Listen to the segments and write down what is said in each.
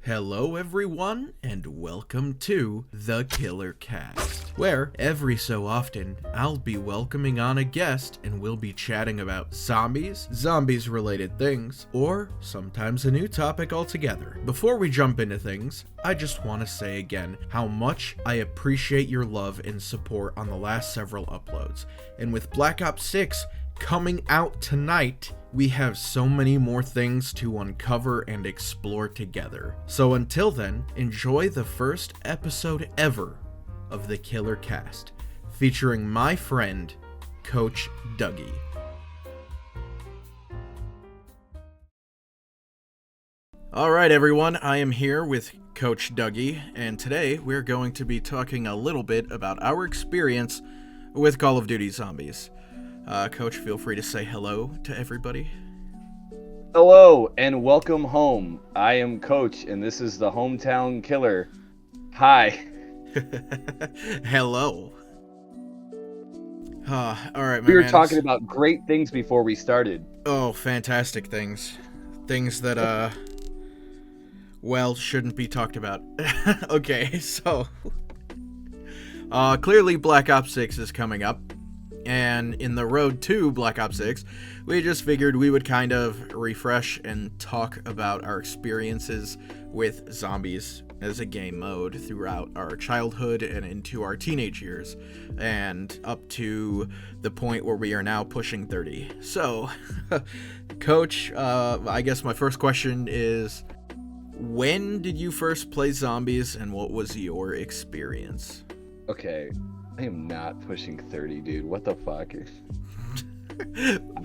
Hello everyone, and welcome to The Killer Cast, where every so often I'll be welcoming on a guest and we'll be chatting about zombies related things, or sometimes a new topic altogether. Before we jump into things, I just want to say again how much I appreciate your love and support on the last several uploads, and with Black Ops 6 coming out tonight, we have so many more things to uncover and explore together. So until then, enjoy the first episode ever of The Killer Cast, featuring my friend, Coach Dougie. Alright everyone, I am here with Coach Dougie, and today we're going to be talking a little bit about our experience with Call of Duty Zombies. Coach, feel free to say hello to everybody. Hello, and welcome home. I am Coach, and this is the Hometown Killer. Hi. Hello. Alright, We were talking about great things before we started. Oh, fantastic things. Things that, shouldn't be talked about. Okay, so clearly Black Ops 6 is coming up. And in the road to Black Ops 6, we just figured we would kind of refresh and talk about our experiences with zombies as a game mode throughout our childhood and into our teenage years, and up to the point where we are now pushing 30. So, Coach, I guess my first question is, when did you first play zombies and what was your experience? Okay. I am not pushing 30, dude. What the fuck?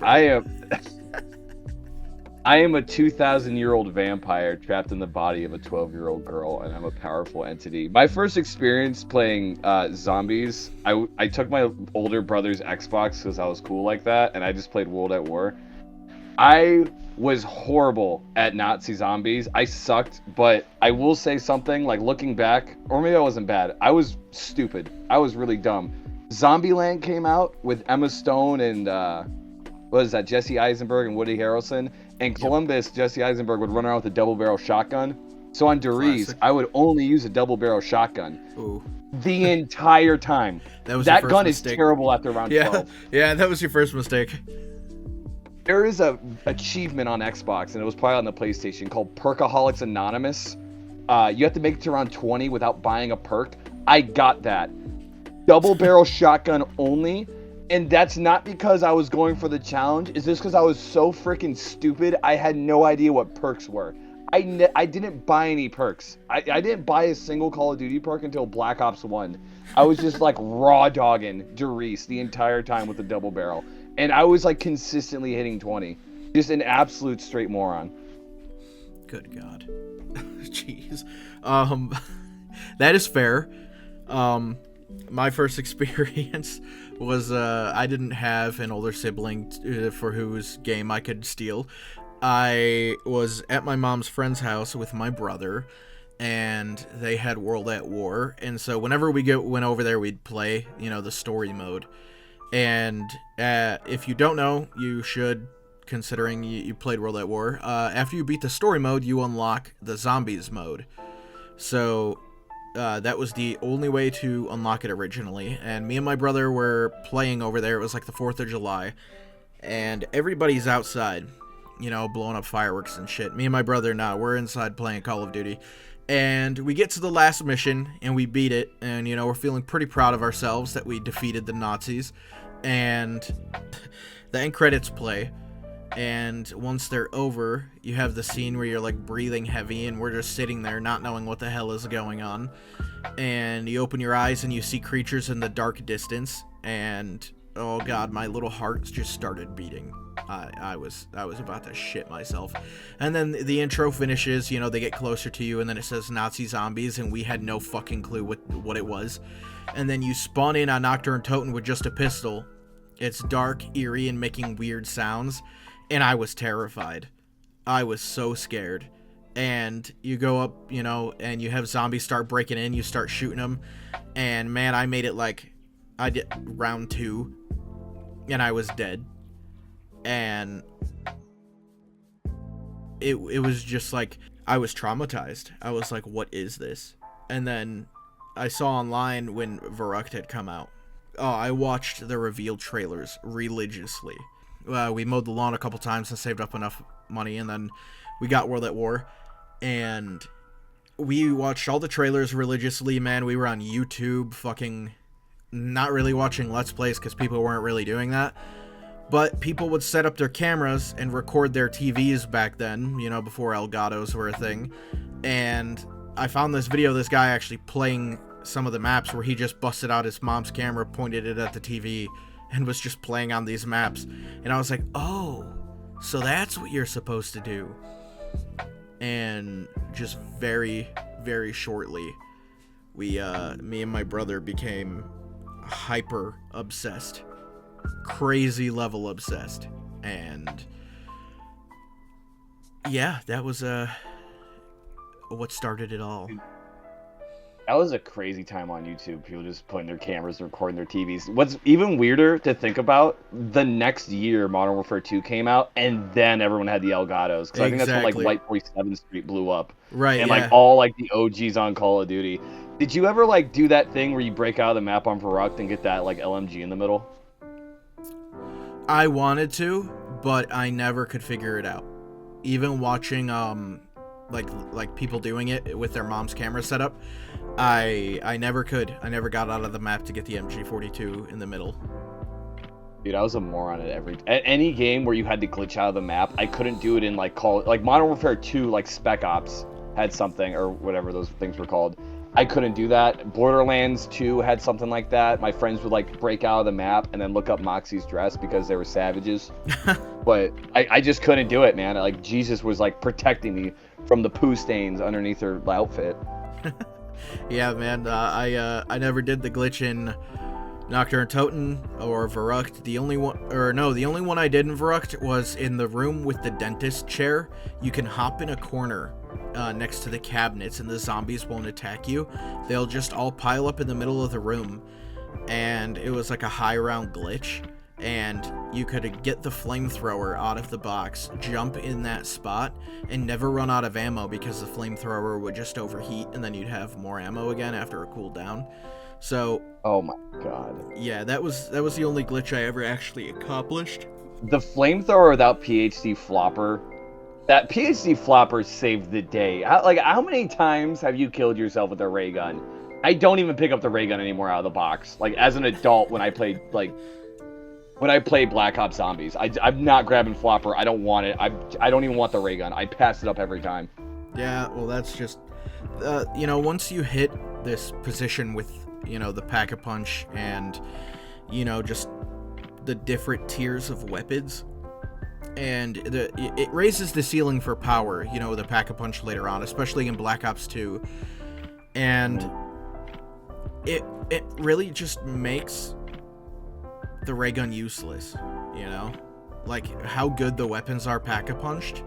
I am a 2,000-year-old vampire trapped in the body of a 12-year-old girl, and I'm a powerful entity. My first experience playing zombies, I took my older brother's Xbox because I was cool like that, and I just played World at War. I was horrible at Nazi zombies. I sucked, but I will say something, like looking back, or maybe I wasn't bad. I was stupid. I was really dumb. Zombieland came out with Emma Stone and, Jesse Eisenberg and Woody Harrelson. And Columbus, Jesse Eisenberg would run around with a double-barrel shotgun. So on Doriz, I would only use a double-barrel shotgun. Ooh. The entire time. That gun mistake. Is terrible after round 12. Yeah, that was your first mistake. There is a achievement on Xbox, and it was probably on the PlayStation, called Perkaholics Anonymous. You have to make it to around 20 without buying a perk. I got that. Double barrel shotgun only, and that's not because I was going for the challenge. It's just because I was so freaking stupid, I had no idea what perks were. I didn't buy any perks. I didn't buy a single Call of Duty perk until Black Ops 1. I was just like raw dogging Doriz the entire time with the double barrel. And I was like consistently hitting 20. Just an absolute straight moron. Good God. Jeez. That is fair. My first experience was I didn't have an older sibling for whose game I could steal. I was at my mom's friend's house with my brother, and they had World at War. And so whenever we went over there, we'd play, the story mode. And if you don't know, you should, considering you played World at War. After you beat the story mode, you unlock the zombies mode. So that was the only way to unlock it originally. And me and my brother were playing over there. It was like the 4th of July. And everybody's outside, blowing up fireworks and shit. Me and my brother, we're inside playing Call of Duty. And we get to the last mission, and we beat it, and, we're feeling pretty proud of ourselves that we defeated the Nazis. And the end credits play, and once they're over, you have the scene where you're, like, breathing heavy, and we're just sitting there not knowing what the hell is going on. And you open your eyes, and you see creatures in the dark distance, and, oh god, my little heart just started beating. I was about to shit myself. And then the intro finishes, they get closer to you, and then it says Nazi zombies, and we had no fucking clue what it was. And then you spawn in on Nocturne Toten with just a pistol. It's dark, eerie, and making weird sounds, and I was terrified. I was so scared. And you go up, and you have zombies start breaking in, you start shooting them, and man, I made it like, I did round 2, and I was dead. And it was just like, I was traumatized. I was like, what is this? And then I saw online when Verrucht had come out. Oh, I watched the reveal trailers religiously. We mowed the lawn a couple times and saved up enough money, and then we got World at War. And we watched all the trailers religiously, man. We were on YouTube, fucking not really watching Let's Plays because people weren't really doing that. But people would set up their cameras and record their TVs back then, you know, before Elgatos were a thing. And I found this video of this guy actually playing some of the maps where he just busted out his mom's camera, pointed it at the TV, and was just playing on these maps. And I was like, oh, so that's what you're supposed to do. And just very, very shortly, me and my brother became hyper obsessed. Crazy level obsessed. And yeah, that was what started it all. That was a crazy time on YouTube. People just putting their cameras, recording their TVs. What's even weirder to think about, the next year Modern Warfare 2 came out, and then everyone had the Elgatos. Because I think that's when like White Boy 7th Street blew up. Right, and yeah. like all like the OGs on Call of Duty. Did you ever like do that thing where you break out of the map on Verrucht and get that like LMG in the middle? I wanted to, but I never could figure it out. Even watching like people doing it with their mom's camera setup, I never could. I never got out of the map to get the MG42 in the middle. Dude, I was a moron at any game where you had to glitch out of the map. I couldn't do it in like Modern Warfare 2, like Spec Ops had something, or whatever those things were called. I couldn't do that. Borderlands 2 had something like that. My friends would like break out of the map and then look up Moxie's dress because they were savages. But I just couldn't do it, man. Like Jesus was like protecting me from the poo stains underneath her outfit. Yeah, man. I never did the glitch in Nocturne Toten or Verrucht. The only one I did in Verrucht was in the room with the dentist chair. You can hop in a corner next to the cabinets and the zombies won't attack you. They'll just all pile up in the middle of the room, and it was like a high round glitch, and you could get the flamethrower out of the box, jump in that spot, and never run out of ammo because the flamethrower would just overheat and then you'd have more ammo again after a cooldown. So oh my god, yeah, that was the only glitch I ever actually accomplished. The flamethrower without PhD flopper. That PhD flopper saved the day. How many times have you killed yourself with a ray gun? I don't even pick up the ray gun anymore out of the box. Like, as an adult, when I play Black Ops Zombies, I'm not grabbing flopper. I don't want it. I don't even want the ray gun. I pass it up every time. Yeah, well, that's just, once you hit this position with, the Pack-a-Punch and, just the different tiers of weapons, and it raises the ceiling for power, with a Pack-a-Punch later on, especially in Black Ops 2, and it really just makes the ray gun useless, like how good the weapons are Pack-a-Punched,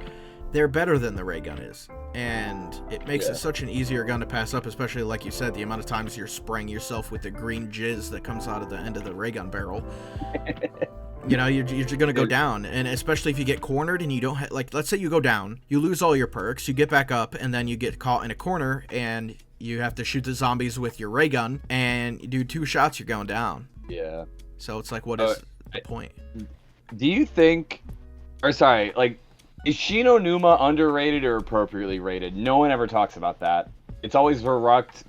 they're better than the ray gun is, and it makes it such an easier gun to pass up, especially like you said, the amount of times you're spraying yourself with the green jizz that comes out of the end of the ray gun barrel. You're just gonna go down, and especially if you get cornered and you don't let's say you go down, you lose all your perks, you get back up, and then you get caught in a corner, and you have to shoot the zombies with your ray gun, and you do 2 shots, you're going down. Yeah. So it's like, what is the point? Do you think, is Shino Numa underrated or appropriately rated? No one ever talks about that. It's always Verrucht,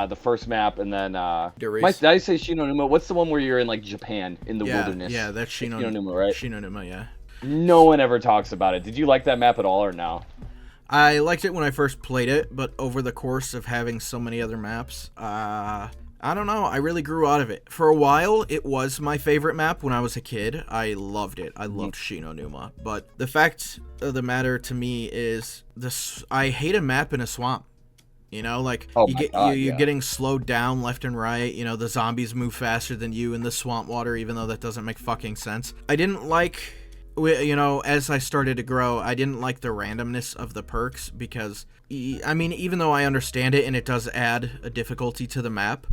the first map, and then did I say Shino Numa? What's the one where you're in like Japan in the wilderness? Yeah, that's Shino Numa, right? Shino Numa, yeah. No one ever talks about it. Did you like that map at all or no? I liked it when I first played it, but over the course of having so many other maps, I don't know, I really grew out of it. For a while, it was my favorite map when I was a kid. I loved it. I loved Shino Numa. But the fact of the matter to me is I hate a map in a swamp. You're getting slowed down left and right. The zombies move faster than you in the swamp water, even though that doesn't make fucking sense. I didn't like, as I started to grow, I didn't like the randomness of the perks because, even though I understand it and it does add a difficulty to the map,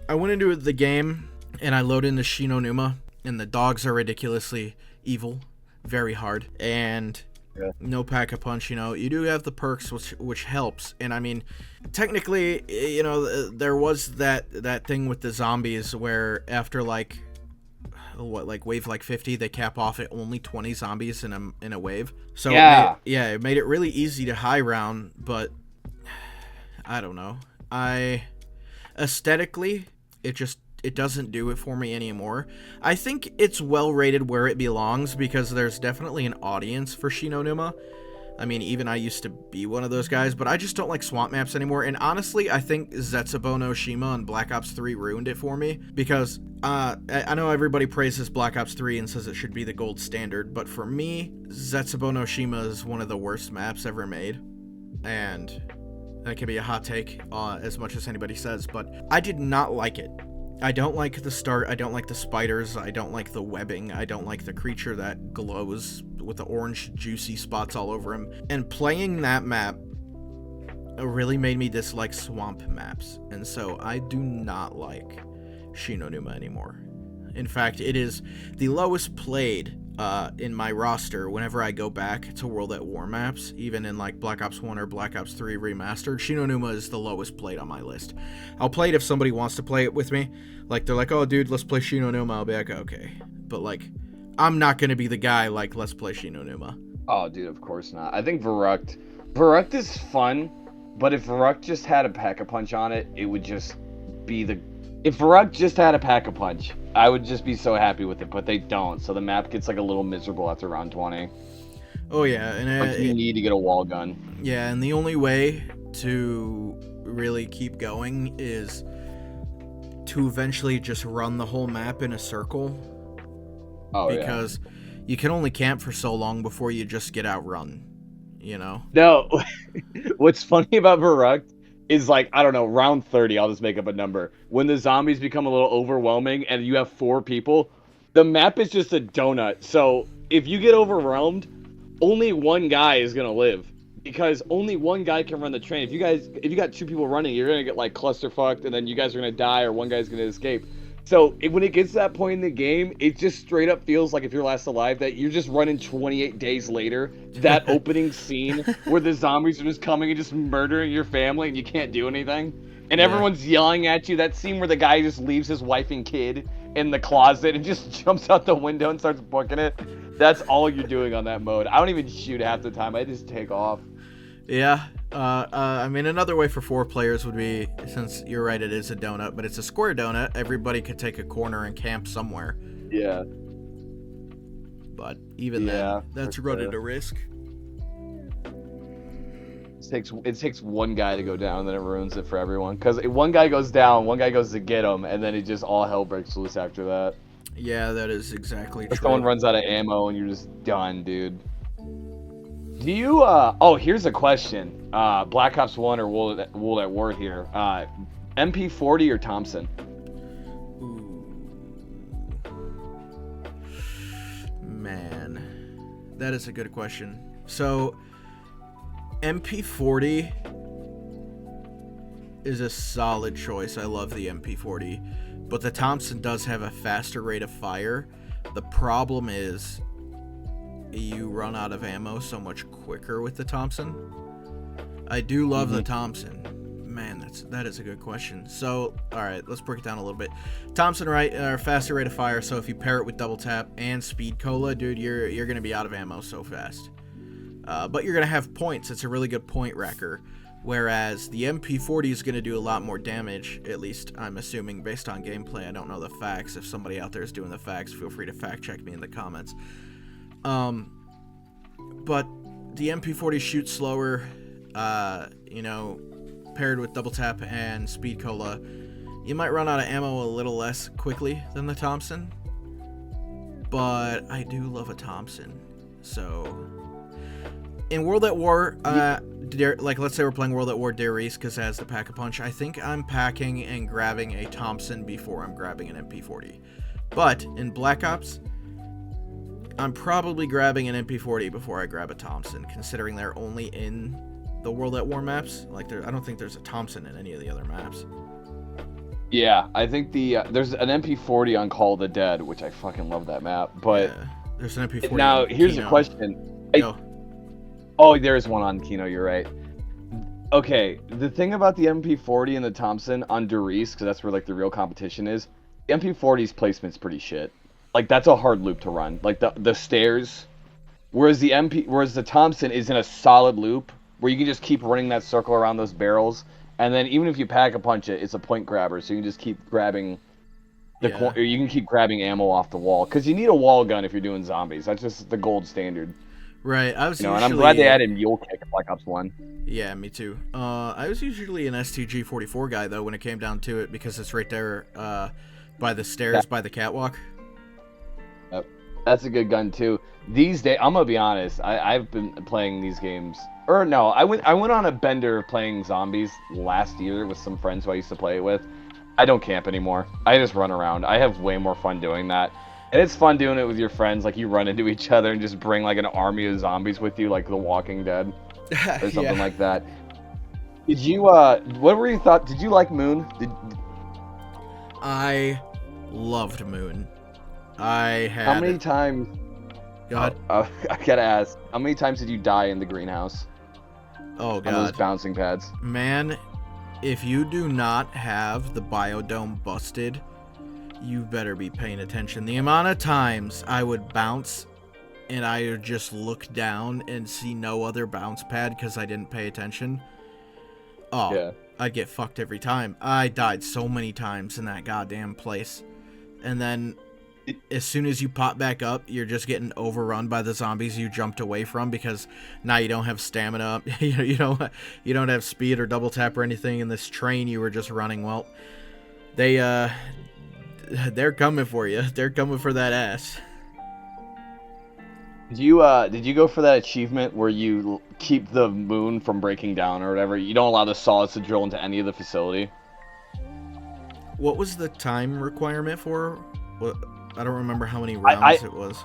I went into the game and I load into Shino Numa, and the dogs are ridiculously evil, very hard, and Yeah. No pack-a-punch, you do have the perks, which helps. And I mean, technically, there was that thing with the zombies where after like wave like 50, they cap off at only 20 zombies in a wave. So Yeah. it made it really easy to high round, but I don't know. Aesthetically, it doesn't do it for me anymore. I think it's well rated where it belongs because there's definitely an audience for Shinonuma. I mean, even I used to be one of those guys, but I just don't like swamp maps anymore. And honestly, I think Zetsubo no Shima and Black Ops 3 ruined it for me because I know everybody praises Black Ops 3 and says it should be the gold standard, but for me, Zetsubo no Shima is one of the worst maps ever made. And that can be a hot take as much as anybody says, but I did not like it. I don't like the start, I don't like the spiders, I don't like the webbing, I don't like the creature that glows with the orange juicy spots all over him. And playing that map really made me dislike swamp maps, and so I do not like Shinonuma anymore. In fact, it is the lowest played in my roster whenever I go back to World at War maps, even in like Black Ops 1 or Black Ops 3 Remastered. Shinonuma is the lowest played on my list. I'll play it if somebody wants to play it with me. Like, they're like, oh, dude, let's play Shinonuma. I'll be like, okay. But, like, I'm not going to be the guy, like, let's play Shinonuma. Oh, dude, of course not. I think Verruct is fun, but if Verruct just had a pack-a-punch on it, it would just be the... If Verruct just had a pack-a-punch, I would just be so happy with it, but they don't, so the map gets, like, a little miserable after round 20. Oh, yeah. And like, you need to get a wall gun. Yeah, and the only way to really keep going is to eventually just run the whole map in a circle. Oh, because you can only camp for so long before you just get outrun, No, what's funny about Verruct is, like, I don't know, round 30, I'll just make up a number. When the zombies become a little overwhelming and you have 4 people, the map is just a donut. So if you get overwhelmed, only one guy is going to live. Because only one guy can run the train. If you got 2 people running, you're going to get, like, clusterfucked, and then you guys are going to die, or one guy's going to escape. So when it gets to that point in the game, it just straight up feels like, if you're last alive, that you're just running 28 days later. That opening scene where the zombies are just coming and just murdering your family and you can't do anything. And everyone's yelling at you. That scene where the guy just leaves his wife and kid in the closet and just jumps out the window and starts booking it. That's all you're doing on that mode. I don't even shoot half the time. I just take off. Yeah. I mean, another way for 4 players would be, since you're right, it is a donut, but it's a square donut. Everybody could take a corner and camp somewhere. Yeah. But even then, that's running a risk. It takes one guy to go down, and then it ruins it for everyone. Because one guy goes down, one guy goes to get him, and then it just all hell breaks loose after that. Yeah, that is exactly true. If someone runs out of ammo, and you're just done, dude. Do you, here's a question. Black Ops 1 or World at War here. MP40 or Thompson? Ooh. Man, that is a good question. So, MP40 is a solid choice. I love the MP40. But the Thompson does have a faster rate of fire. The problem is, you run out of ammo so much quicker with the Thompson. I do love the Thompson. Man, that is a good question. So, all right, let's break it down a little bit. Thompson, faster rate of fire. So if you pair it with double tap and speed cola, dude, you're gonna be out of ammo so fast. But you're gonna have points. It's a really good point wrecker. Whereas the MP40 is gonna do a lot more damage. At least I'm assuming based on gameplay. I don't know the facts. If somebody out there is doing the facts, feel free to fact check me in the comments. But the MP40 shoots slower, paired with double tap and speed cola. You might run out of ammo a little less quickly than the Thompson, but I do love a Thompson. So, in World at War, let's say we're playing World at War Darius because it has the pack-a-punch, I think I'm packing and grabbing a Thompson before I'm grabbing an MP40. But in Black Ops, I'm probably grabbing an MP40 before I grab a Thompson, considering they're only in the World at War maps. Like, I don't think there's a Thompson in any of the other maps. Yeah, I think there's an MP40 on Call of the Dead, which I fucking love that map. But yeah, there's an MP40. Now, here's a question. Oh, there's one on Kino. You're right. Okay, the thing about the MP40 and the Thompson on Derice, because that's where like the real competition is, the MP40's placement's pretty shit. Like that's a hard loop to run. Like the stairs, whereas the Thompson is in a solid loop where you can just keep running that circle around those barrels, and then even if you pack a punch it, it's a point grabber, so you can just keep grabbing or you can keep grabbing ammo off the wall because you need a wall gun if you're doing zombies. That's just the gold standard. Right. I was usually... and I'm glad they added Mule Kick in Black Ops 1. Yeah, me too. I was usually an STG-44 guy, though, when it came down to it, because it's right there by the stairs, by the catwalk. Yep. That's a good gun, too. These days, I'm going to be honest, I've been playing these games... Or, no, I went on a bender playing zombies last year with some friends who I used to play it with. I don't camp anymore. I just run around. I have way more fun doing that. And it's fun doing it with your friends, like you run into each other and just bring like an army of zombies with you, like The Walking Dead or something like that. Did you what were your thoughts? Did you like Moon? I loved Moon. I had... How many times... Go ahead. I gotta ask, how many times did you die in the greenhouse? Oh god. On those bouncing pads. Man, if you do not have the biodome busted, you better be paying attention. The amount of times I would bounce and I would just look down and see no other bounce pad because I didn't pay attention. Oh, yeah. I'd get fucked every time. I died so many times in that goddamn place. And then as soon as you pop back up, you're just getting overrun by the zombies you jumped away from because now you don't have stamina. you don't have speed or double tap or anything in this train you were just running. Well, they're coming for you. They're coming for that ass. Did you go for that achievement where you keep the moon from breaking down or whatever? You don't allow the solids to drill into any of the facility. What was the time requirement for? I don't remember how many rounds it was.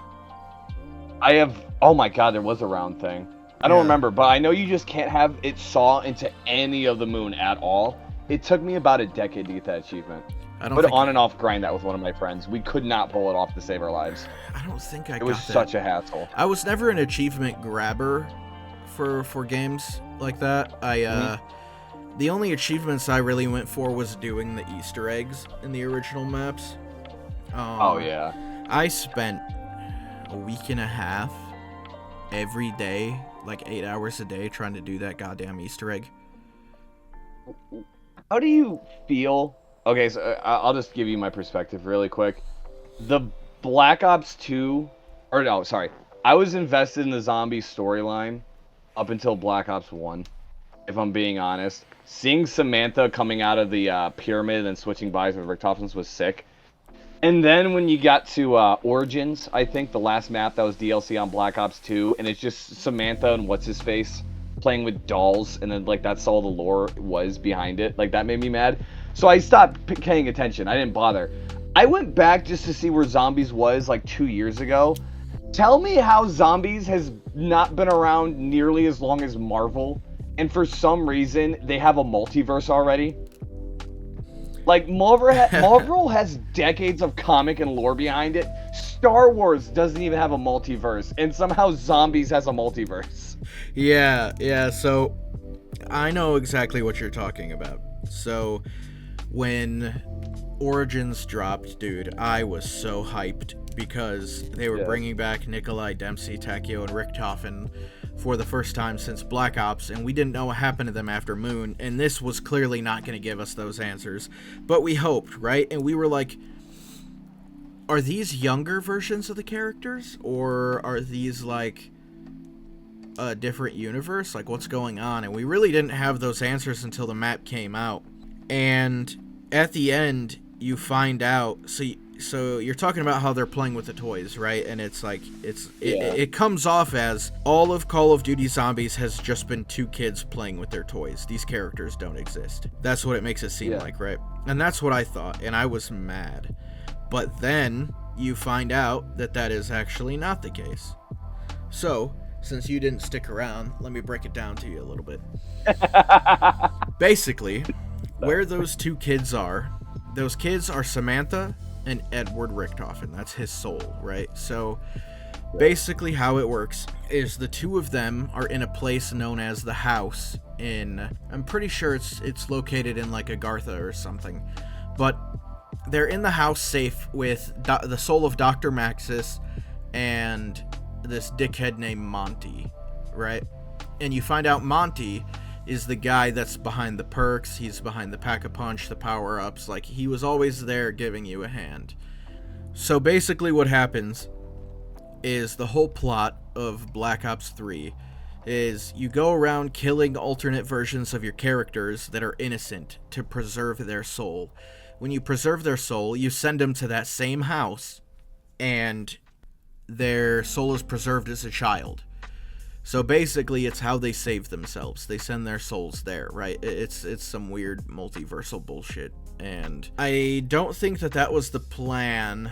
Oh my god, there was a round thing. I don't remember, but I know you just can't have it saw into any of the moon at all. It took me about a decade to get that achievement. On and off grind that with one of my friends. We could not pull it off to save our lives. I don't think I got that. It was such a hassle. I was never an achievement grabber for games like that. The only achievements I really went for was doing the Easter eggs in the original maps. Oh yeah. I spent a week and a half every day, like 8 hours a day, trying to do that goddamn Easter egg. How do you feel? Okay, so I'll just give you my perspective really quick. The Black Ops 2, or no, sorry. I was invested in the zombie storyline up until Black Ops 1, if I'm being honest. Seeing Samantha coming out of the pyramid and switching bodies with Richtophens was sick. And then when you got to Origins, I think the last map that was DLC on Black Ops 2, and it's just Samantha and what's-his-face playing with dolls, and then like that's all the lore was behind it. Like that made me mad. So I stopped paying attention. I didn't bother. I went back just to see where Zombies was like 2 years ago. Tell me how Zombies has not been around nearly as long as Marvel, and for some reason they have a multiverse already. Like Marvel has decades of comic and lore behind it. Star Wars doesn't even have a multiverse, and somehow Zombies has a multiverse. Yeah. So I know exactly what you're talking about. So when Origins dropped, dude, I was so hyped because they were bringing back Nikolai Dempsey, Takeo, and Richtofen for the first time since Black Ops, and we didn't know what happened to them after Moon, and this was clearly not going to give us those answers, but we hoped, right? And we were like, are these younger versions of the characters, or are these like a different universe? Like, what's going on? And we really didn't have those answers until the map came out. And at the end, you find out, so you're talking about how they're playing with the toys, right? And it's like, it comes off as all of Call of Duty Zombies has just been two kids playing with their toys. These characters don't exist. That's what it makes it seem like, right? And that's what I thought, and I was mad. But then you find out that that is actually not the case. So, since you didn't stick around, let me break it down to you a little bit. Basically, where those two kids are, those kids are Samantha and Edward Richtofen. That's his soul, right? So Basically, how it works is the two of them are in a place known as the House in... I'm pretty sure it's located in, like, Agartha or something. But they're in the house safe with the soul of Dr. Maxis and this dickhead named Monty, right? And you find out Monty is the guy that's behind the perks, he's behind the Pack-a-Punch, the power-ups, like, he was always there giving you a hand. So basically what happens is the whole plot of Black Ops 3 is you go around killing alternate versions of your characters that are innocent to preserve their soul. When you preserve their soul, you send them to that same house, and their soul is preserved as a child. So basically, it's how they save themselves. They send their souls there, right? It's some weird multiversal bullshit. And I don't think that was the plan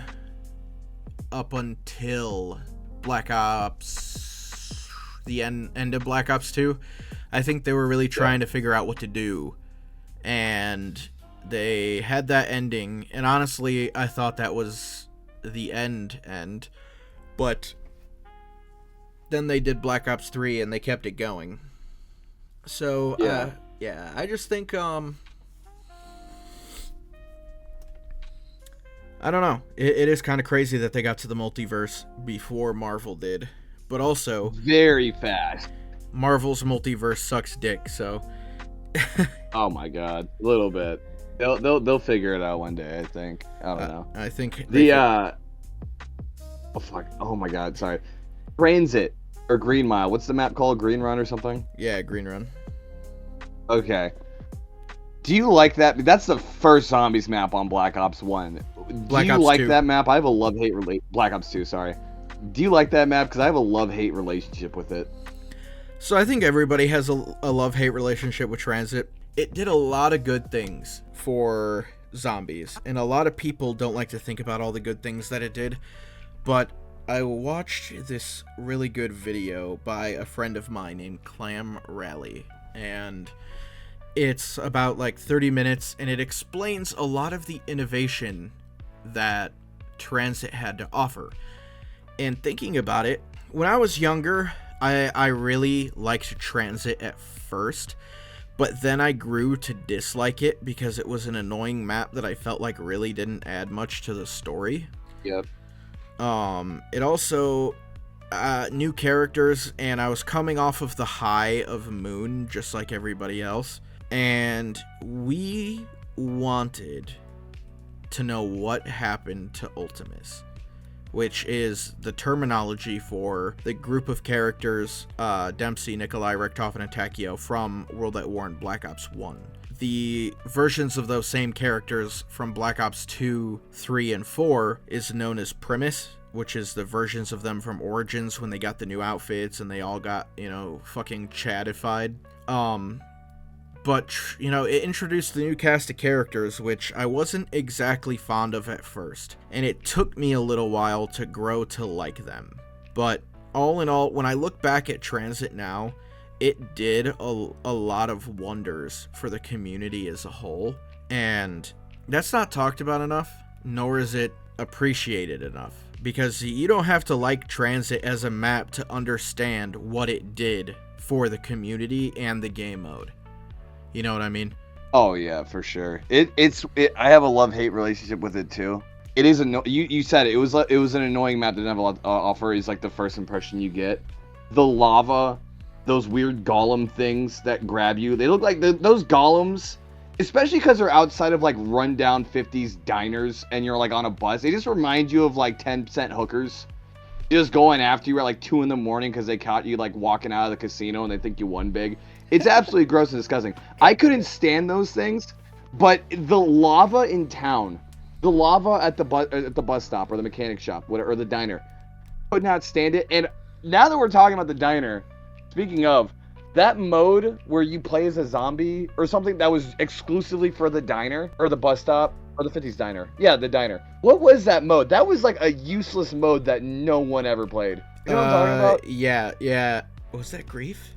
up until Black Ops... the end of Black Ops 2. I think they were really trying to figure out what to do. And they had that ending. And honestly, I thought that was the end. But then they did Black Ops 3 and they kept it going. So, I just think, I don't know. It is kind of crazy that they got to the multiverse before Marvel did. But also... very fast. Marvel's multiverse sucks dick, so... Oh my god. A little bit. They'll figure it out one day, I think. I don't know. I think... Oh, fuck. Oh my god, sorry. Transit. Or Green Mile. What's the map called? Green Run or something? Yeah, Green Run. Okay. Do you like that? That's the first zombies map on Black Ops 1. Do you like that map? I have a love-hate Black Ops 2, sorry. Do you like that map? Because I have a love-hate relationship with it. So I think everybody has a love-hate relationship with Transit. It did a lot of good things for zombies, and a lot of people don't like to think about all the good things that it did, but I watched this really good video by a friend of mine named Clam Rally, and it's about like 30 minutes, and it explains a lot of the innovation that Transit had to offer. And thinking about it, when I was younger, I really liked Transit at first, but then I grew to dislike it because it was an annoying map that I felt like really didn't add much to the story. Yep. It also, new characters, and I was coming off of the high of Moon, just like everybody else, and we wanted to know what happened to Ultimus, which is the terminology for the group of characters, Dempsey, Nikolai, Rektoff, and Atakio from World at War and Black Ops 1. The versions of those same characters from Black Ops 2, 3, and 4 is known as Primus, which is the versions of them from Origins when they got the new outfits and they all got, fucking chadified. But, it introduced the new cast of characters, which I wasn't exactly fond of at first, and it took me a little while to grow to like them. But all in all, when I look back at Transit now, it did a lot of wonders for the community as a whole, and that's not talked about enough, nor is it appreciated enough, because you don't have to like Transit as a map to understand what it did for the community and the game mode. You know what I mean? Oh yeah, for sure. I have a love-hate relationship with it too. It is you said it was an annoying map that didn't have a lot to offer. Is like the first impression you get. The lava, those weird golem things that grab you. They look like those golems, especially because they're outside of like rundown 50s diners and you're like on a bus. They just remind you of like 10% hookers just going after you at like 2 a.m. because they caught you like walking out of the casino and they think you won big. It's absolutely gross and disgusting. I couldn't stand those things, but the lava in town, the lava at the bus stop or the mechanic shop, or the diner, could not stand it. And now that we're talking about the diner, speaking of, that mode where you play as a zombie or something that was exclusively for the diner or the bus stop or the 50s diner. Yeah, the diner. What was that mode? That was like a useless mode that no one ever played. You know what I'm talking about? Yeah. Was that Grief?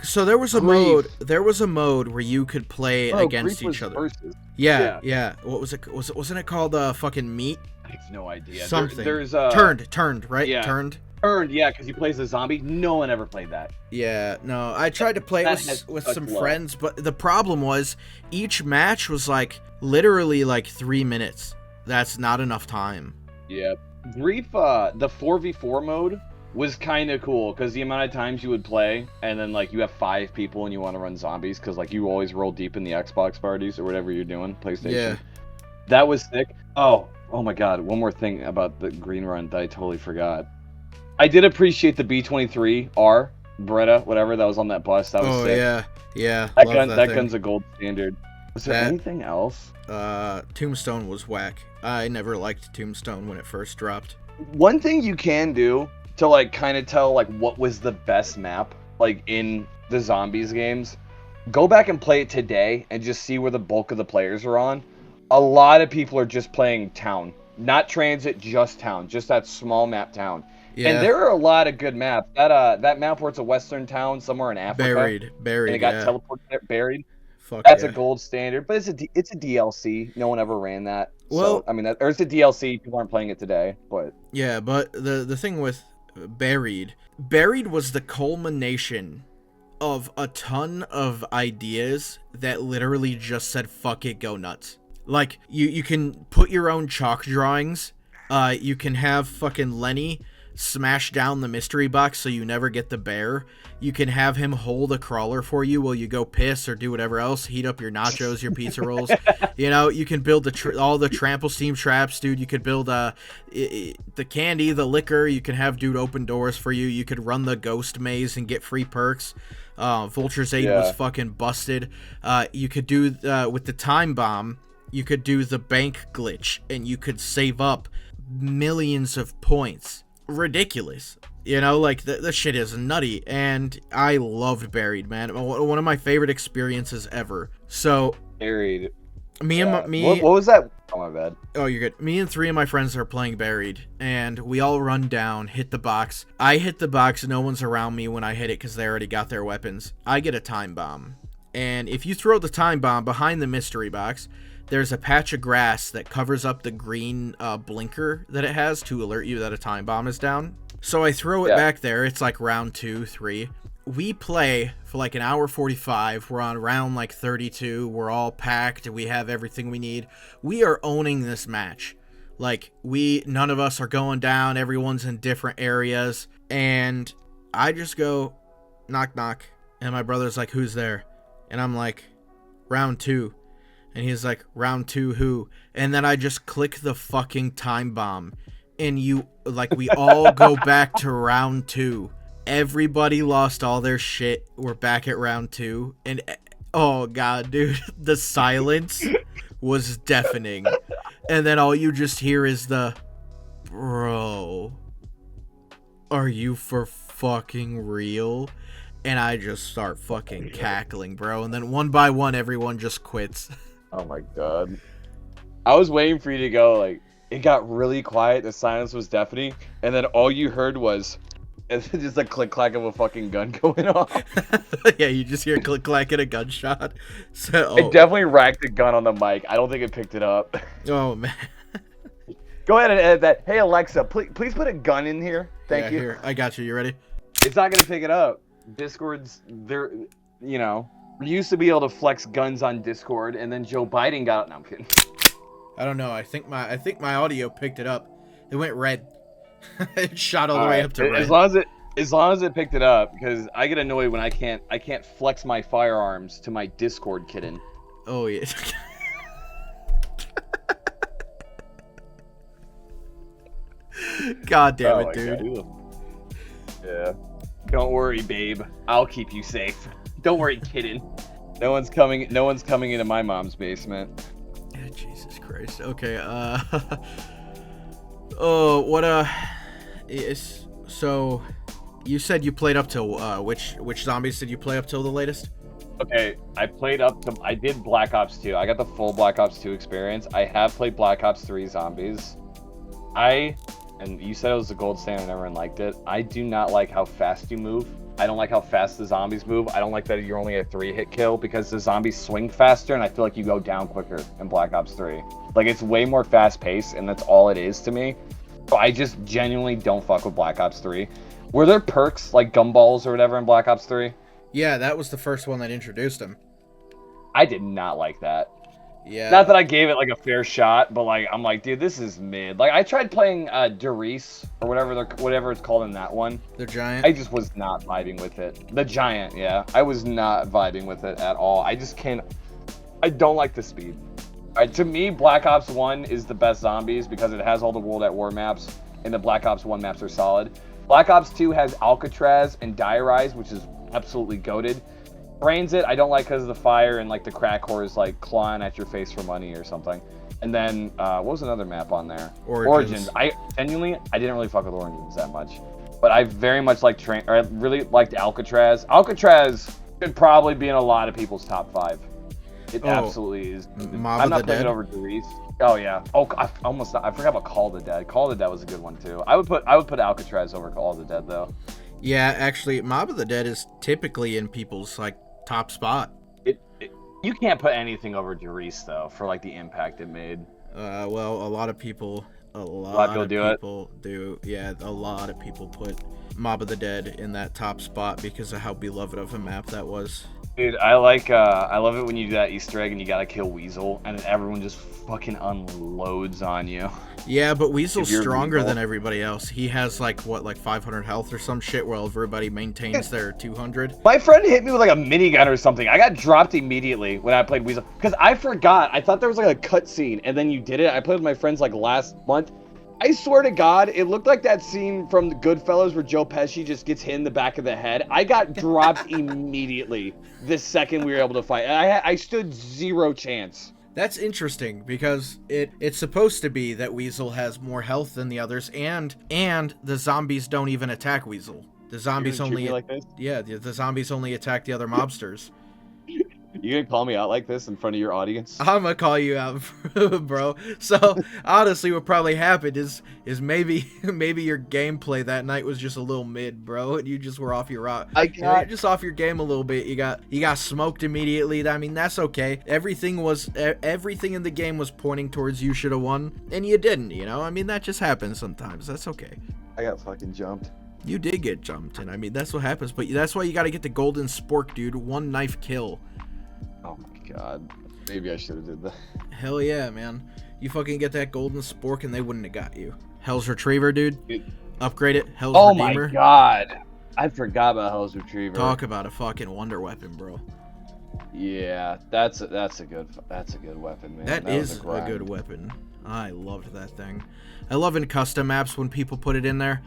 So there was a Grief. mode. There was a mode where you could play against Grief each was other. Versus. Yeah. What was it? Wasn't it called fucking Meat? I have no idea. Something. There's Turned, right? yeah. Turned. Yeah, because he plays the zombie. No one ever played that. Yeah, no, I tried to play it with some friends, but the problem was each match was like literally like 3 minutes. That's not enough time. Yeah. Grief, the 4v4 mode was kind of cool because the amount of times you would play, and then like you have 5 people and you want to run zombies because like you always roll deep in the Xbox parties or whatever you're doing, PlayStation. Yeah. That was sick. Oh my God! One more thing about the green run that I totally forgot. I did appreciate the B-23R Beretta, whatever that was on that bus. That was sick. Yeah. That gun's a gold standard. Was there anything else? Tombstone was whack. I never liked Tombstone when it first dropped. One thing you can do to like kind of tell like what was the best map like in the zombies games, go back and play it today and just see where the bulk of the players are on. A lot of people are just playing town, not transit, just town, just that small map town. Yeah. And there are a lot of good maps. That map where it's a western town somewhere in Africa. Buried. And it got teleported there, buried. Fuck That's a gold standard, but it's a DLC. No one ever ran that. Well, so, I mean, or it's a DLC. People aren't playing it today, but yeah. But the thing with Buried was the culmination of a ton of ideas that literally just said "fuck it, go nuts." Like you can put your own chalk drawings. You can have fucking Lenny smash down the mystery box so you never get the bear. You can have him hold a crawler for you while you go piss or do whatever else, heat up your nachos, your pizza rolls. You know, you can build all the trample steam traps, dude. You could build the candy, the liquor. You can have dude open doors for you. You could run the ghost maze and get free perks. Vulture's Aid was fucking busted. You could do with the time bomb, you could do the bank glitch and you could save up millions of points. Ridiculous. You know, like the shit is nutty, and I loved Buried, man. One of my favorite experiences ever. So Buried. What was that? Oh, my bad. Oh, you're good. Me and 3 of my friends are playing Buried, and we all run down, hit the box. I hit the box, no one's around me when I hit it because they already got their weapons. I get a time bomb, and if you throw the time bomb behind the mystery box, there's a patch of grass that covers up the green blinker that it has to alert you that a time bomb is down. So I throw it back there. It's like round 2, 3. We play for like an hour 45. We're on round like 32. We're all packed. We have everything we need. We are owning this match. Like, none of us are going down. Everyone's in different areas. And I just go, knock, knock. And my brother's like, who's there? And I'm like, round 2. And he's like, round 2 who? And then I just click the fucking time bomb. And we all go back to round 2. Everybody lost all their shit. We're back at round 2. And, oh god, dude, the silence was deafening. And then all you just hear is bro, are you for fucking real? And I just start fucking cackling, bro. And then one by one, everyone just quits. Oh my god. I was waiting for you to go, like, it got really quiet, the silence was deafening, and then all you heard was just a click-clack of a fucking gun going off. Yeah, you just hear click-clack and a gunshot. So, It definitely racked the gun on the mic. I don't think it picked it up. Oh, man. Go ahead and edit that. Hey, Alexa, please put a gun in here. Thank you. Here, I got you. You ready? It's not going to pick it up. Discord's, we used to be able to flex guns on Discord, and then Joe Biden got... No, I'm kidding. I don't know. I think my audio picked it up. It went red. It shot all the way up to red. As long as it picked it up, because I get annoyed when I can't flex my firearms to my Discord kitten. Oh yeah. God damn it, dude. God. Yeah. Don't worry, babe. I'll keep you safe. Don't worry, kitten. No one's coming into my mom's basement. Yeah, Jesus Christ. Okay, oh, what so you said you played up till which zombies did you play up till the latest? Okay, I did Black Ops 2. I got the full Black Ops 2 experience. I have played Black Ops 3 Zombies. And you said it was the gold standard and everyone liked it. I do not like how fast you move. I don't like how fast the zombies move. I don't like that you're only a 3-hit kill because the zombies swing faster, and I feel like you go down quicker in Black Ops 3. Like, it's way more fast-paced, and that's all it is to me. So I just genuinely don't fuck with Black Ops 3. Were there perks, like gumballs or whatever in Black Ops 3? Yeah, that was the first one that introduced him. I did not like that. Yeah. Not that I gave it like a fair shot, but like I'm like, dude, this is mid. Like I tried playing Doris or whatever it's called in that one. The giant. I just was not vibing with it. The giant, yeah. I was not vibing with it at all. I just can't. I don't like the speed. To me, Black Ops 1 is the best zombies because it has all the World at War maps, and the Black Ops 1 maps are solid. Black Ops 2 has Alcatraz and Diarize, which is absolutely goated. Transit, I don't like because of the fire and like the crack whores like clawing at your face for money or something. And then what was another map on there? Origins. I didn't really fuck with Origins that much, but I very much like I really liked Alcatraz. Alcatraz should probably be in a lot of people's top 5. It absolutely is. I'm not playing it over Doris. Oh yeah. Oh, I forgot about Call of the Dead. Call of the Dead was a good one too. I would put Alcatraz over Call of the Dead though. Yeah, actually, Mob of the Dead is typically in people's like top spot. You can't put anything over Doris though for like the impact it made. Well, a lot of people do. Yeah, a lot of people put Mob of the Dead in that top spot because of how beloved of a map that was. Dude, I love it when you do that Easter egg and you gotta kill Weasel and everyone just fucking unloads on you. Yeah, but Weasel's stronger than everybody else. He has like 500 health or some shit, while everybody maintains their 200. My friend hit me with like a minigun or something. I got dropped immediately when I played Weasel because I forgot. I thought there was like a cutscene and then you did it. I played with my friends like last month. I swear to God, it looked like that scene from the Goodfellas where Joe Pesci just gets hit in the back of the head. I got dropped immediately the second we were able to fight. I stood zero chance. That's interesting because it's supposed to be that Weasel has more health than the others, and the zombies don't even attack Weasel. The zombies only the zombies only attack the other mobsters. You gonna call me out like this in front of your audience? I'm gonna call you out, bro. So honestly, what probably happened is maybe your gameplay that night was just a little mid, bro, and you just were off your rock. You're just off your game a little bit. You got smoked immediately. I mean, that's okay. Everything in the game was pointing towards you should have won, and you didn't. You know, I mean, that just happens sometimes. That's okay. I got fucking jumped. You did get jumped, and I mean that's what happens. But that's why you got to get the golden spork, dude. 1 knife kill. Oh my God. Maybe I should have did that. Hell yeah, man. You fucking get that golden spork and they wouldn't have got you. Hell's Retriever, dude. Upgrade it. Hell's Redeemer. Oh my God. I forgot about Hell's Retriever. Talk about a fucking wonder weapon, bro. Yeah, that's a good weapon, man. That is a good weapon. I loved that thing. I love in custom maps when people put it in there.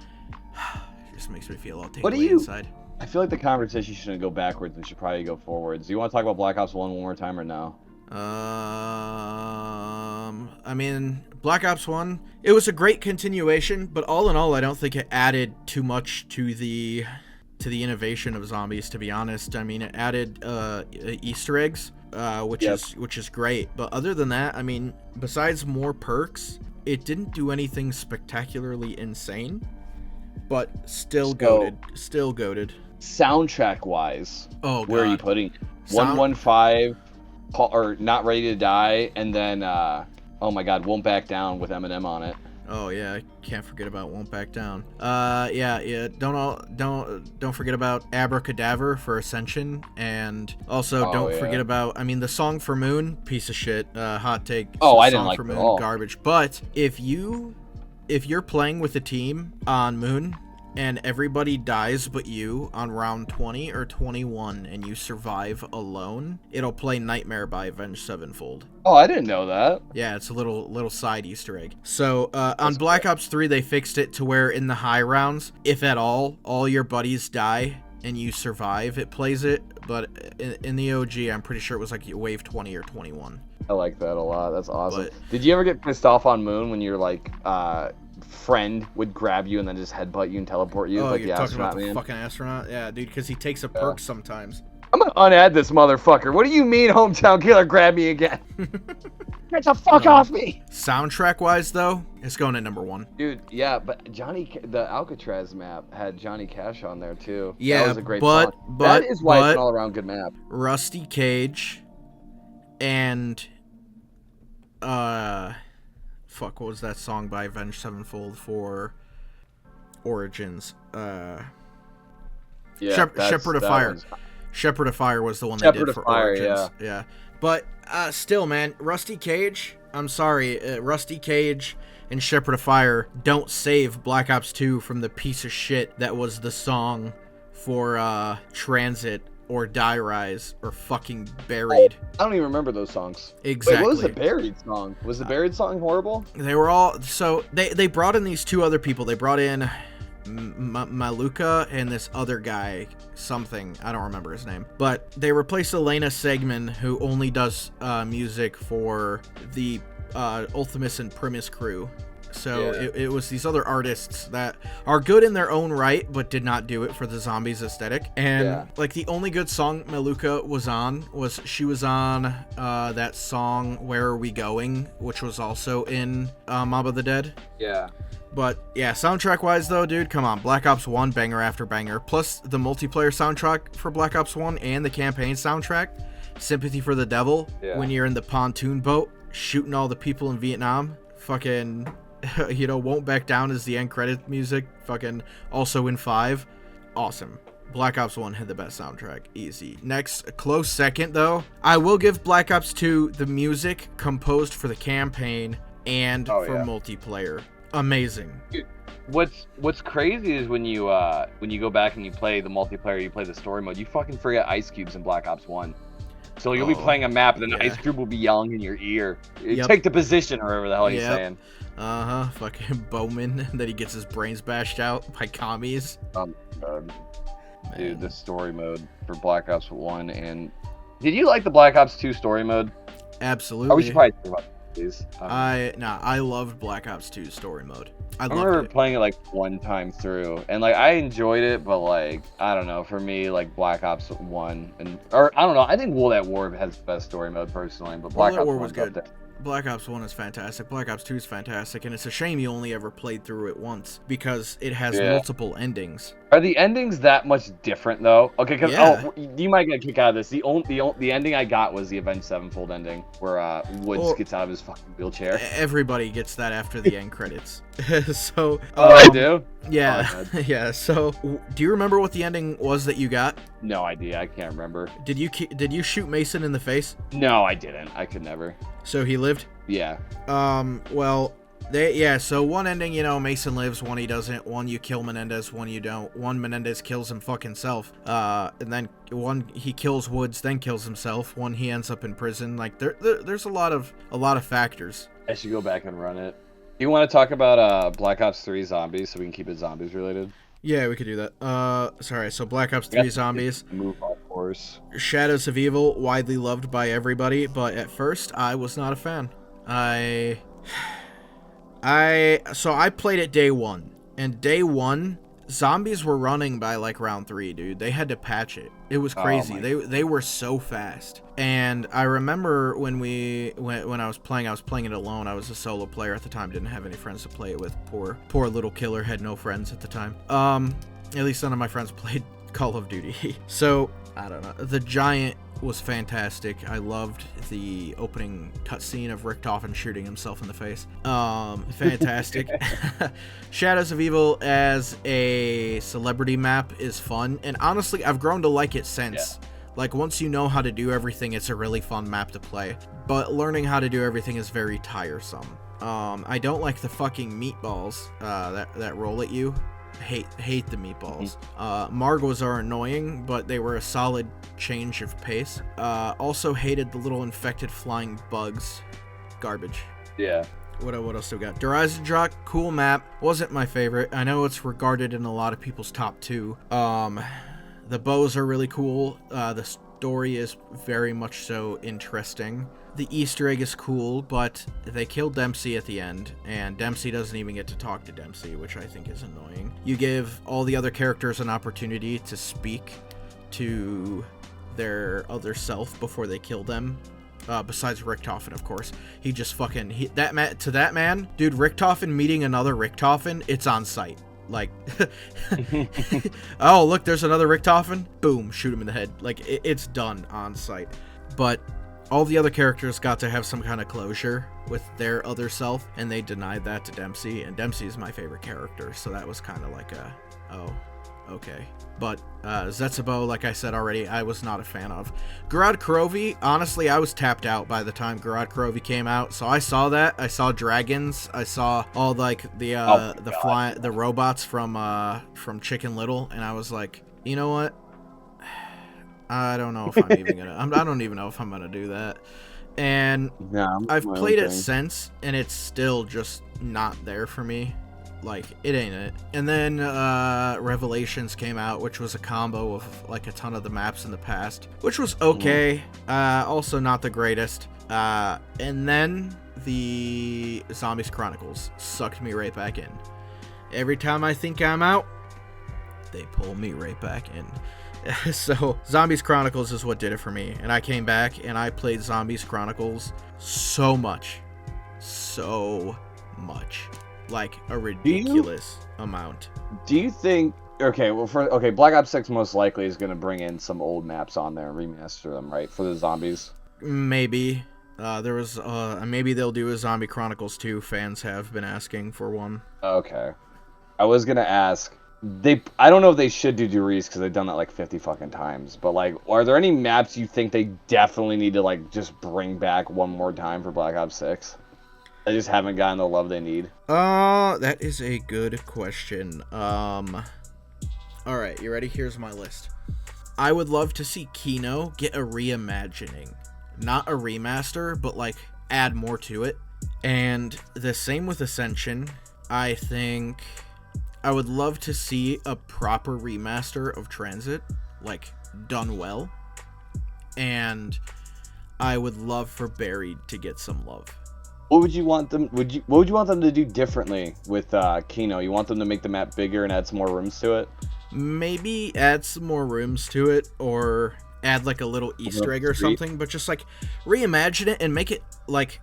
It just makes me feel all taken inside. I feel like the conversation shouldn't go backwards and should probably go forwards. Do you want to talk about Black Ops 1 more time or no? I mean, Black Ops 1, it was a great continuation, but all in all, I don't think it added too much to the innovation of zombies, to be honest. I mean, it added Easter eggs, which is great. But other than that, I mean, besides more perks, it didn't do anything spectacularly insane. But still goated. Still goated. Soundtrack wise, where are you putting it? 115 or Not Ready to Die, and then oh my God, Won't Back Down with Eminem on it. Oh yeah, I can't forget about Won't Back Down. Yeah. Don't forget about Abracadabra for Ascension, and also don't forget about. I mean, the song for Moon, piece of shit. Hot take. I didn't like it at all. Garbage. But if you're playing with a team on Moon and everybody dies but you on round 20 or 21 and you survive alone, it'll play Nightmare by Avenged Sevenfold. Oh, I didn't know that. Yeah, it's a little side Easter egg. So on Black Ops 3, they fixed it to where in the high rounds, if at all your buddies die and you survive, it plays it. But in the OG, I'm pretty sure it was like wave 20 or 21. I like that a lot. That's awesome. Did you ever get pissed off on Moon when your friend would grab you and then just headbutt you and teleport you? Oh, like you're the talking about man? The fucking astronaut? Yeah, dude, because he takes a perk sometimes. I'm gonna unadd this motherfucker. What do you mean, hometown killer? Grab me again. Get the fuck off me! Soundtrack wise, though, it's going at number 1. Dude, yeah, but the Alcatraz map had Johnny Cash on there too. Yeah, that was a great but song. That is why it's an all-around good map. Rusty Cage and what was that song by Avenged Sevenfold for Origins? Shepherd of Fire. Shepherd of Fire was the one they did for Origins. Yeah. But still, man, Rusty Cage. I'm sorry, Rusty Cage and Shepherd of Fire don't save Black Ops 2 from the piece of shit that was the song for Transit or Die Rise or fucking Buried. I don't even remember those songs. Exactly. Wait, what was the Buried song? Was the Buried song horrible? They were all... So, they brought in these 2 other people. They brought in Maluka and this other guy, something. I don't remember his name. But they replaced Elena Segman, who only does music for the Ultimus and Primus crew. So it was these other artists that are good in their own right, but did not do it for the zombies aesthetic. And like the only good song Maluka was on was that song Where Are We Going, which was also in Mob of the Dead. Yeah. But yeah, soundtrack wise though, dude, come on, Black Ops 1 banger after banger. Plus the multiplayer soundtrack for Black Ops 1 and the campaign soundtrack, Sympathy for the Devil, when you're in the pontoon boat shooting all the people in Vietnam, fucking Won't Back Down is the end credit music, fucking also in 5. Awesome. Black Ops 1 had the best soundtrack, easy. Next, a close second though, I will give Black Ops 2 the music composed for the campaign and multiplayer. Amazing. Dude, what's crazy is when you go back and you play the multiplayer, you play the story mode, you fucking forget ice cubes in Black Ops 1. So you'll be playing a map and an ice cube will be yelling in your ear. Take the position or whatever the hell he's saying. Fucking Bowman, that he gets his brains bashed out by commies. God. Dude, the story mode for Black Ops 1 and... Did you like the Black Ops 2 story mode? Absolutely. Oh, we should probably talk about these. I loved Black Ops 2 story mode. I remember playing it like one time through, and like I enjoyed it, but like I don't know, for me like Black Ops 1 or I don't know, I think World at War has the best story mode personally, but Black Ops 1 was good. Black Ops 1 is fantastic. Black Ops 2 is fantastic, and it's a shame you only ever played through it once because it has multiple endings. Are the endings that much different though? Okay, because you might get a kick out of this. The ending I got was the Avenged Sevenfold ending, where Woods gets out of his fucking wheelchair. Everybody gets that after the end credits. So. I do. Yeah, yeah. So, do you remember what the ending was that you got? No idea. I can't remember. Did you shoot Mason in the face? No, I didn't. I could never. So he lived? Yeah. Well, so one ending, Mason lives, one he doesn't, one you kill Menendez, one you don't, one Menendez kills him fucking self, and then one he kills Woods, then kills himself, one he ends up in prison. Like there's a lot of factors. I should go back and run it. You want to talk about Black Ops 3 Zombies so we can keep it zombies related? Yeah, we could do that. Sorry, so Black Ops 3 Zombies. Move on course. Shadows of Evil, widely loved by everybody, but at first I was not a fan. So I played it day 1, and day 1, zombies were running by like round 3, dude. They had to patch it. It was crazy. They were so fast. And I remember when I was playing it alone. I was a solo player at the time, didn't have any friends to play it with. Poor little killer had no friends at the time. At least none of my friends played Call of Duty. So, I don't know. The Giant was fantastic. I loved the opening cutscene of Richtofen shooting himself in the face. Fantastic. Shadows of Evil as a celebrity map is fun, and honestly, I've grown to like it since. Like, once you know how to do everything, it's a really fun map to play. But learning how to do everything is very tiresome. I don't like the fucking meatballs that roll at you. Hate the meatballs. Margos are annoying, but they were a solid change of pace. Also hated the little infected flying bugs. Garbage. Yeah. What else do we got? Drak, cool map. Wasn't my favorite. I know it's regarded in a lot of people's top 2. The bows are really cool. The story is very much so interesting. The Easter egg is cool, but they killed Dempsey at the end, and Dempsey doesn't even get to talk to Dempsey, which I think is annoying. You give all the other characters an opportunity to speak to their other self before they kill them, besides Richtofen, of course. He just fucking to that man, dude. Richtofen meeting another Richtofen, it's on site. Like, oh look, there's another Richtofen. Boom, shoot him in the head. Like it's done on site. But all the other characters got to have some kind of closure with their other self, and they denied that to Dempsey. And Dempsey is my favorite character, so that was kind of like a, oh, okay. But Zetsubo, like I said already, I was not a fan of. Garad Kurovi, honestly, I was tapped out by the time Garad Kurovi came out. So I saw that. I saw dragons. I saw all like the robots from Chicken Little, and I was like, you know what? I don't know if I'm even gonna. I don't even know if I'm gonna do that. And I've played it since, and it's still just not there for me. Like, it ain't it. And then Revelations came out, which was a combo of like a ton of the maps in the past, which was okay. Also not the greatest. And then the Zombies Chronicles sucked me right back in. Every time I think I'm out, they pull me right back in. So Zombies Chronicles is what did it for me, and I came back and I played Zombies Chronicles so much, like a ridiculous amount. Do you think? Okay, well, Black Ops 6 most likely is going to bring in some old maps on there and remaster them, right, for the zombies? Maybe. There was maybe they'll do a Zombie Chronicles 2. Fans have been asking for one. Okay. I was gonna ask. I don't know if they should do Duriz because they've done that like 50 fucking times. But like, are there any maps you think they definitely need to like just bring back one more time for Black Ops 6? They just haven't gotten the love they need. That is a good question. All right, you ready? Here's my list. I would love to see Kino get a reimagining, not a remaster, but like add more to it. And the same with Ascension. I think I would love to see a proper remaster of Transit, like, done well. And I would love for Buried to get some love. What would you want them? What would you want them to do differently with Kino? You want them to make the map bigger and add some more rooms to it? Maybe add some more rooms to it, or add like a little Easter egg or something. But just like reimagine it and make it like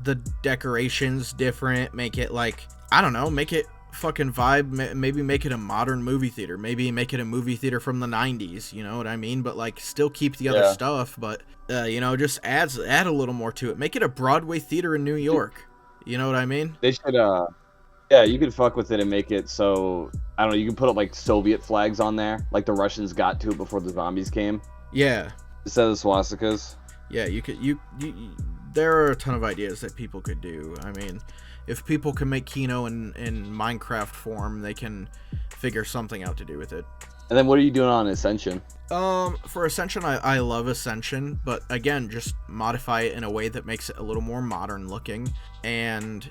the decorations different. Make it like, I don't know, make it fucking vibe. Maybe make it a modern movie theater. Maybe make it a movie theater from the 90s, you know what I mean? But like still keep the other stuff, but you know, just add a little more to it. Make it a Broadway theater in New York, you know what I mean? They should yeah, you can fuck with it and make it so, I don't know, you can put up like Soviet flags on there, like the Russians got to it before the zombies came. Yeah, instead of swastikas. Yeah, you could you there are a ton of ideas that people could do. I mean, if people can make Kino in Minecraft form, they can figure something out to do with it. And then what are you doing on Ascension? For Ascension, I love Ascension, but again, just modify it in a way that makes it a little more modern looking, and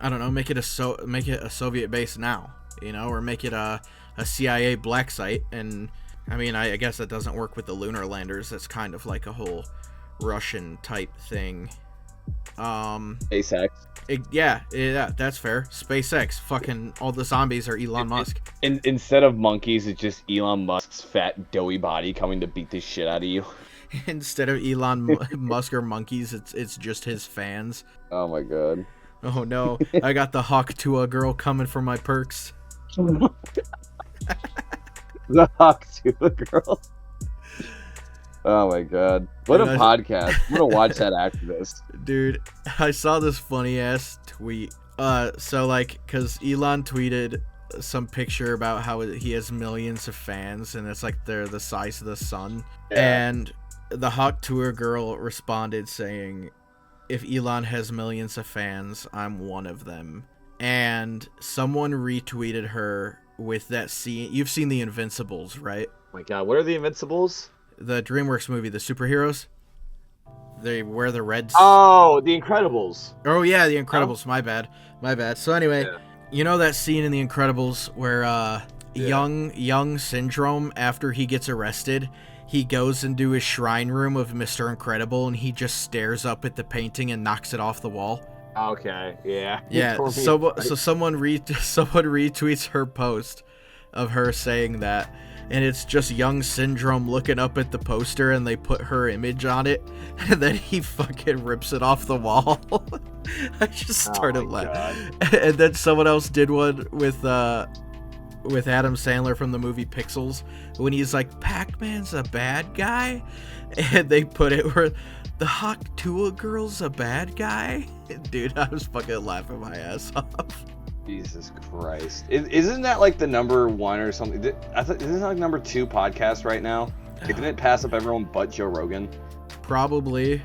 I don't know, make it a Soviet base now, you know, or make it a CIA black site. And I mean, I guess that doesn't work with the lunar landers. That's kind of like a whole Russian type thing. SpaceX. Yeah, that's fair. SpaceX. Fucking all the zombies are Elon Musk. Instead of monkeys, it's just Elon Musk's fat, doughy body coming to beat the shit out of you. Instead of Elon Musk or monkeys, it's just his fans. Oh my god. Oh no, I got the Hawk Tua girl coming for my perks. The Hawk Tua girl. Oh my god. What a podcast. I'm gonna watch that after this. Dude, I saw this funny ass tweet. So like, cause Elon tweeted some picture about how he has millions of fans and it's like they're the size of the sun. Yeah. And the Hawk Tour girl responded saying, if Elon has millions of fans, I'm one of them. And someone retweeted her with that scene. You've seen The Invincibles, right? Oh my god, what are The Invincibles? The DreamWorks movie, the superheroes. They wear the red. Oh, The Incredibles. Oh yeah, The Incredibles. Oh. My bad. So anyway, you know that scene in The Incredibles where young Syndrome, after he gets arrested, he goes into his shrine room of Mr. Incredible and he just stares up at the painting and knocks it off the wall. Okay, yeah. Yeah. So someone retweets her post of her saying that, and it's just young Syndrome looking up at the poster, and they put her image on it, and then he fucking rips it off the wall. I just started laughing. And then someone else did one with Adam Sandler from the movie Pixels, when he's like, Pac-Man's a bad guy, and they put it where the Hawk Tuah girl's a bad guy. Dude, I was fucking laughing my ass off. Jesus Christ. Isn't that like the number one or something? Isn't that like number 2 podcast right now? Like, didn't it pass up everyone but Joe Rogan? Probably.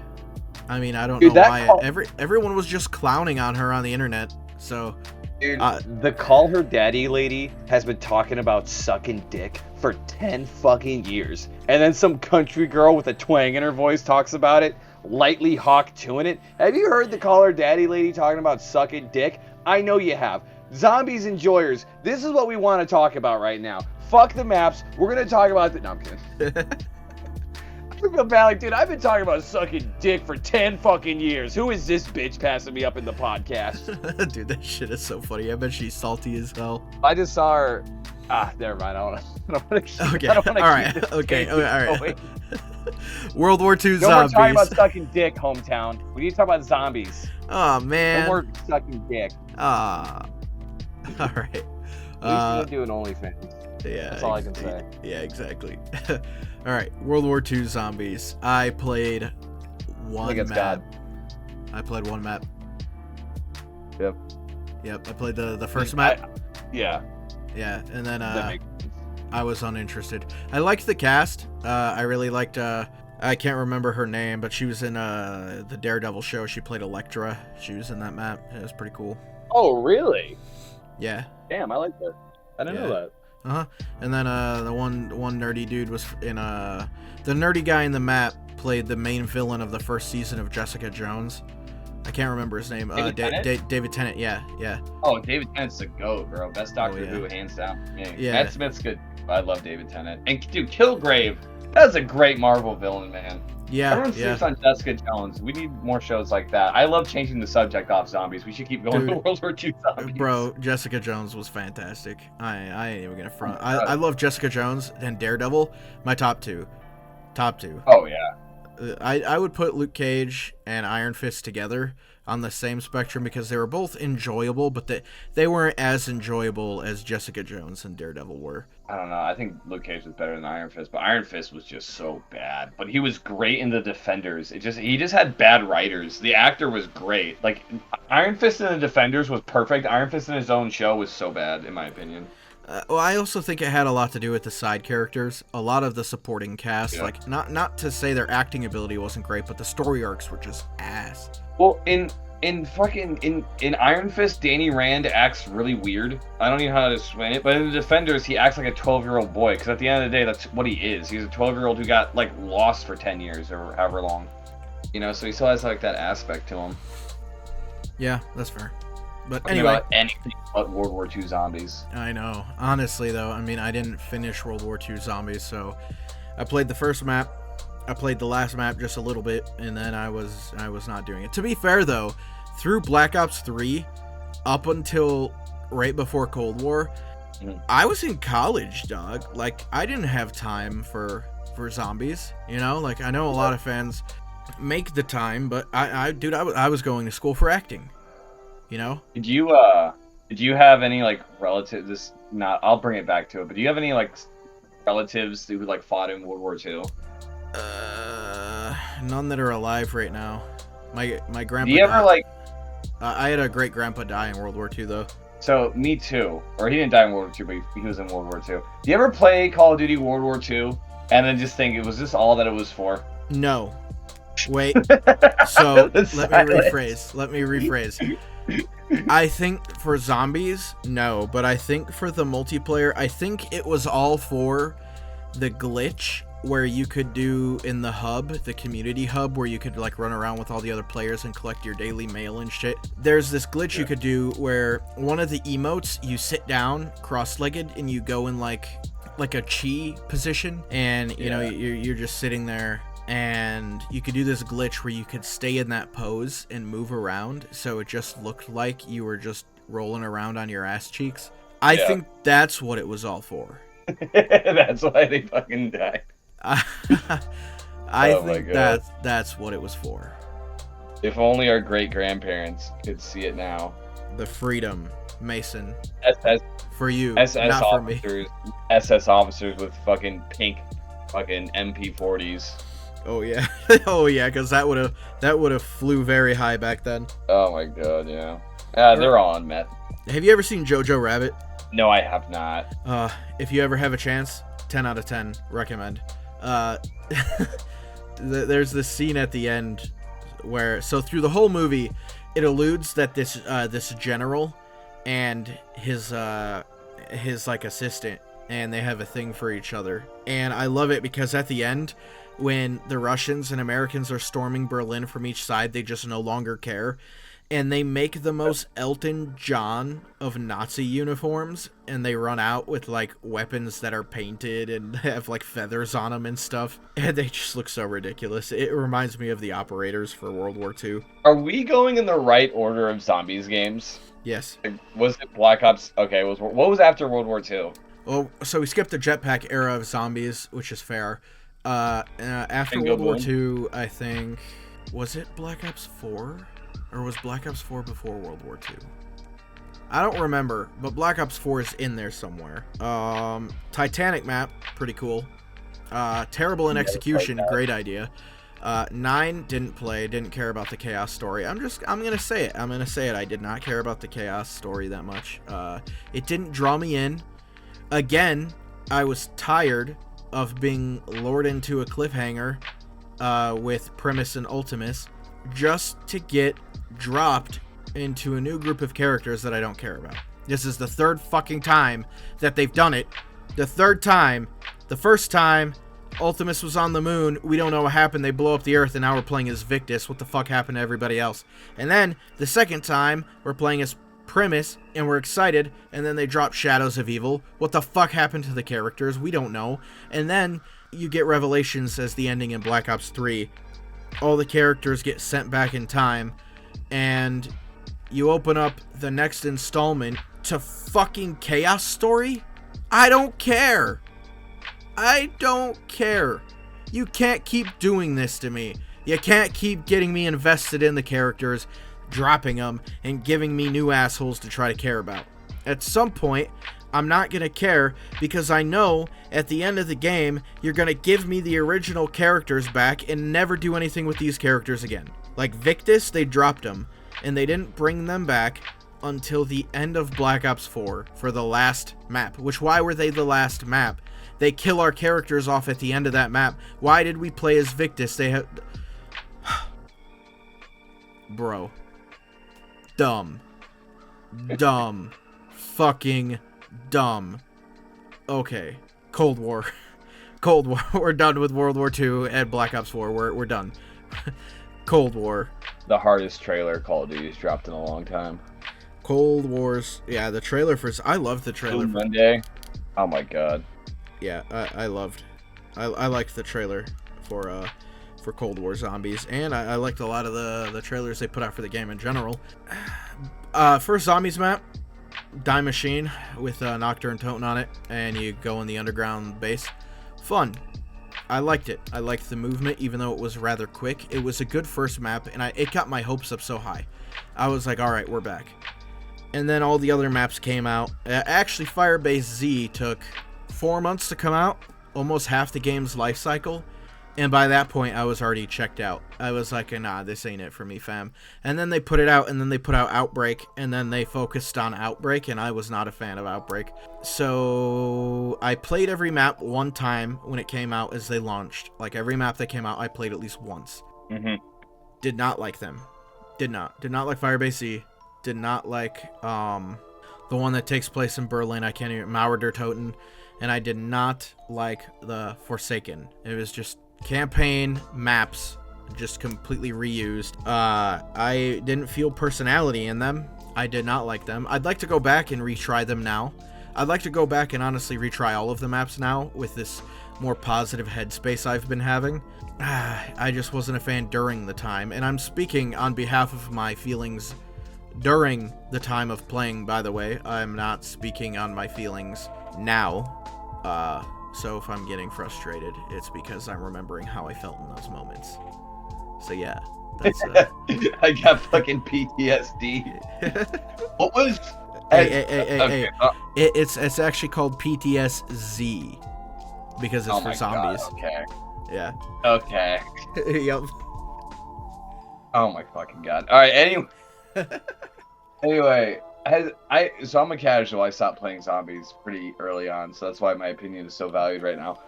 I mean, I don't know why. Everyone was just clowning on her on the internet, so... Dude, the Call Her Daddy lady has been talking about sucking dick for 10 fucking years. And then some country girl with a twang in her voice talks about it, lightly Hawk Tuahing it. Have you heard the Call Her Daddy lady talking about sucking dick? I know you have. Zombies enjoyers, this is what we want to talk about right now. Fuck the maps. We're going to talk about the... No, I'm kidding. I feel bad, like, dude, I've been talking about sucking dick for 10 fucking years. Who is this bitch passing me up in the podcast? Dude, that shit is so funny. I bet she's salty as hell. I just saw her... never mind. I don't want to Okay, all right. World War II zombies. No more talking about sucking dick, hometown. We need to talk about zombies. Oh, man. No more sucking dick. All right. He's gonna do an OnlyFans. Yeah, that's all I can say. Yeah, exactly. All right, World War II zombies. I played one map. I played one map. Yep. I played the first map. Yeah, and then I was uninterested. I liked the cast. I really liked. I can't remember her name, but she was in the Daredevil show. She played Elektra. She was in that map. It was pretty cool. Oh, really? Yeah. Damn, I like that. I didn't know that. And then the one nerdy dude was in the nerdy guy in the map played the main villain of the first season of Jessica Jones. I can't remember his name. David Tennant. Yeah. Oh, David Tennant's the GOAT, bro. Best Doctor Who, hands down. Yeah. Matt Smith's good. I love David Tennant. And dude, Kilgrave. That's a great Marvel villain, man. Yeah. Everyone sleeps on Jessica Jones. We need more shows like that. I love changing the subject off zombies. We should keep going to World War II zombies. Bro, Jessica Jones was fantastic. I ain't even gonna front. I love Jessica Jones and Daredevil. My top two. Oh, yeah. I would put Luke Cage and Iron Fist together on the same spectrum because they were both enjoyable, but they weren't as enjoyable as Jessica Jones and Daredevil were. I don't know. I think Luke Cage was better than Iron Fist, but Iron Fist was just so bad. But he was great in the Defenders. He just had bad writers. The actor was great. Like, Iron Fist in the Defenders was perfect. Iron Fist in his own show was so bad, in my opinion. Well, I also think it had a lot to do with the side characters. A lot of the supporting cast, like, not to say their acting ability wasn't great, but the story arcs were just ass. Well, in Iron Fist, Danny Rand acts really weird. I don't know how to explain it, but in the Defenders, he acts like a 12-year-old boy, because at the end of the day, that's what he is. He's a 12-year-old who got, like, lost for 10 years or however long. You know, so he still has, like, that aspect to him. Yeah, that's fair. But anyway, anything but World War II zombies. I know. Honestly, though, I mean, I didn't finish World War II zombies, so I played the first map. I played the last map just a little bit, and then I was not doing it. To be fair, though, through Black Ops 3, up until right before Cold War, I was in college, dog. Like, I didn't have time for zombies. You know, like, I know a lot of fans make the time, but I was going to school for acting. You know? Did you have any, like, relatives? I'll bring it back to it. But do you have any, like, relatives who like fought in World War II? None that are alive right now. My grandpa. Do you ever like? I had a great grandpa die in World War II though. So me too. Or he didn't die in World War II, but he was in World War II. Do you ever play Call of Duty World War II and then just think, was this all that it was for? No. Wait. So let me rephrase. I think for zombies, no, but I think for the multiplayer, I think it was all for the glitch where you could do in the hub, the community hub, where you could like run around with all the other players and collect your daily mail and shit. There's this glitch you could do where one of the emotes, you sit down cross-legged and you go in like a chi position, and you know you're just sitting there. And you could do this glitch where you could stay in that pose and move around, so it just looked like you were just rolling around on your ass cheeks. I think that's what it was all for. That's why they fucking died. I think that's what it was for. If only our great-grandparents could see it now. The freedom, Mason. SS for you, SS not officers, for me. SS officers with fucking pink fucking MP40s. Oh yeah, oh yeah, because that would have flew very high back then. Oh my god, yeah. They're all on meth. Have you ever seen Jojo Rabbit? No, I have not. If you ever have a chance, 10 out of 10, recommend. There's this scene at the end where, so through the whole movie, it alludes that this general and his like assistant, and they have a thing for each other. And I love it because at the end, when the Russians and Americans are storming Berlin from each side, they just no longer care. And they make the most Elton John of Nazi uniforms, and they run out with like weapons that are painted and have like feathers on them and stuff, and they just look so ridiculous. It reminds me of the operators for World War II. Are we going in the right order of zombies games? Yes. Was it Black Ops? Okay, what was after World War II? Well, so we skipped the jetpack era of zombies, which is fair. After World War II, I think, was it Black Ops 4? Or was Black Ops 4 before World War II? I don't remember, but Black Ops 4 is in there somewhere. Titanic map, pretty cool. Terrible in execution, great idea. 9, didn't play, didn't care about the Chaos story. I'm gonna say it. I did not care about the Chaos story that much. It didn't draw me in. Again, I was tired of being lured into a cliffhanger with Primus and Ultimus just to get dropped into a new group of characters that I don't care about. This is the third fucking time that they've done it. The third time. The first time, Ultimus was on the moon. We don't know what happened. They blow up the Earth, and now we're playing as Victus. What the fuck happened to everybody else? And then, the second time, we're playing as Primus, and we're excited, and then they drop Shadows of Evil. What the fuck happened to the characters? We don't know. And then, you get Revelations as the ending in Black Ops 3. All the characters get sent back in time, and you open up the next installment to fucking Chaos Story? I don't care. I don't care. You can't keep doing this to me. You can't keep getting me invested in the characters, dropping them, and giving me new assholes to try to care about. At some point, I'm not going to care because I know at the end of the game, you're going to give me the original characters back and never do anything with these characters again. Like Victus, they dropped them, and they didn't bring them back until the end of Black Ops 4 for the last map. Which, why were they the last map? They kill our characters off at the end of that map. Why did we play as Victus? They have... Bro. Dumb. Dumb. Fucking dumb. Okay. Cold War. Cold War. We're done with World War II and Black Ops 4. We're done. Cold War. The hardest trailer Call of Duty's dropped in a long time. Cold Wars. Yeah, the trailer for... I loved the trailer. Monday. Oh my god. Yeah, I loved... I liked the trailer for Cold War Zombies, and I liked a lot of the trailers they put out for the game in general. First Zombies map, Die Machine with Nocturne Toten on it, and you go in the underground base. Fun. I liked it. I liked the movement, even though it was rather quick. It was a good first map, and it got my hopes up so high. I was like, alright, we're back. And then all the other maps came out. Actually, Firebase Z took 4 months to come out, almost half the game's life cycle. And by that point, I was already checked out. I was like, nah, this ain't it for me, fam. And then they put it out, and then they put out Outbreak, and then they focused on Outbreak, and I was not a fan of Outbreak. So I played every map one time when it came out as they launched. Like, every map that came out, I played at least once. Mm-hmm. Did not like them. Did not like Firebase Z. Did not like the one that takes place in Berlin. I can't even... Mauer der Toten. And I did not like the Forsaken. It was just campaign maps, just completely reused. I didn't feel personality in them. I did not like them. I'd like to go back and retry them now. I'd like to go back and honestly retry all of the maps now with this more positive headspace I've been having. I just wasn't a fan during the time, and I'm speaking on behalf of my feelings during the time of playing, by the way. I'm not speaking on my feelings now. So if I'm getting frustrated, it's because I'm remembering how I felt in those moments. So yeah, that's I got fucking PTSD. What was? hey. It's actually called PTSZ because it's for zombies. God, okay. Yeah. Okay. Yep. Oh my fucking god. All right. Anyway, so I'm a casual. I stopped playing zombies pretty early on, so that's why my opinion is so valued right now.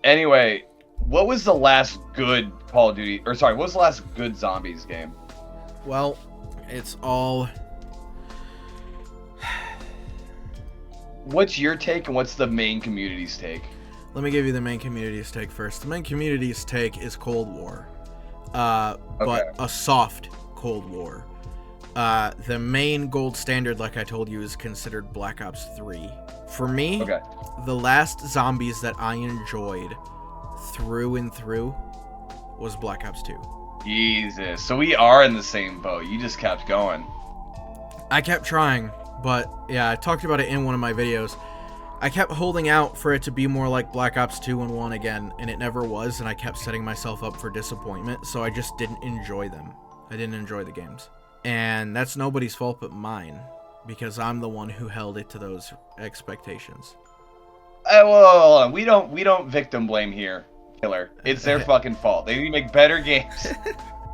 Anyway, what was the last good Call of Duty, or sorry, what was the last good zombies game? Well, it's all. What's your take, and what's the main community's take? Let me give you the main community's take first. The main community's take is Cold War, but a soft Cold War. The main gold standard, like I told you, is considered Black Ops 3. For me, the last zombies that I enjoyed through and through was Black Ops 2. Jesus. So we are in the same boat. You just kept going. I kept trying, but yeah, I talked about it in one of my videos. I kept holding out for it to be more like Black Ops 2 and 1 again, and it never was, and I kept setting myself up for disappointment, so I just didn't enjoy them. I didn't enjoy the games. And that's nobody's fault but mine, because I'm the one who held it to those expectations. Well, we don't victim blame here, Killer. It's their fucking fault. They need to make better games.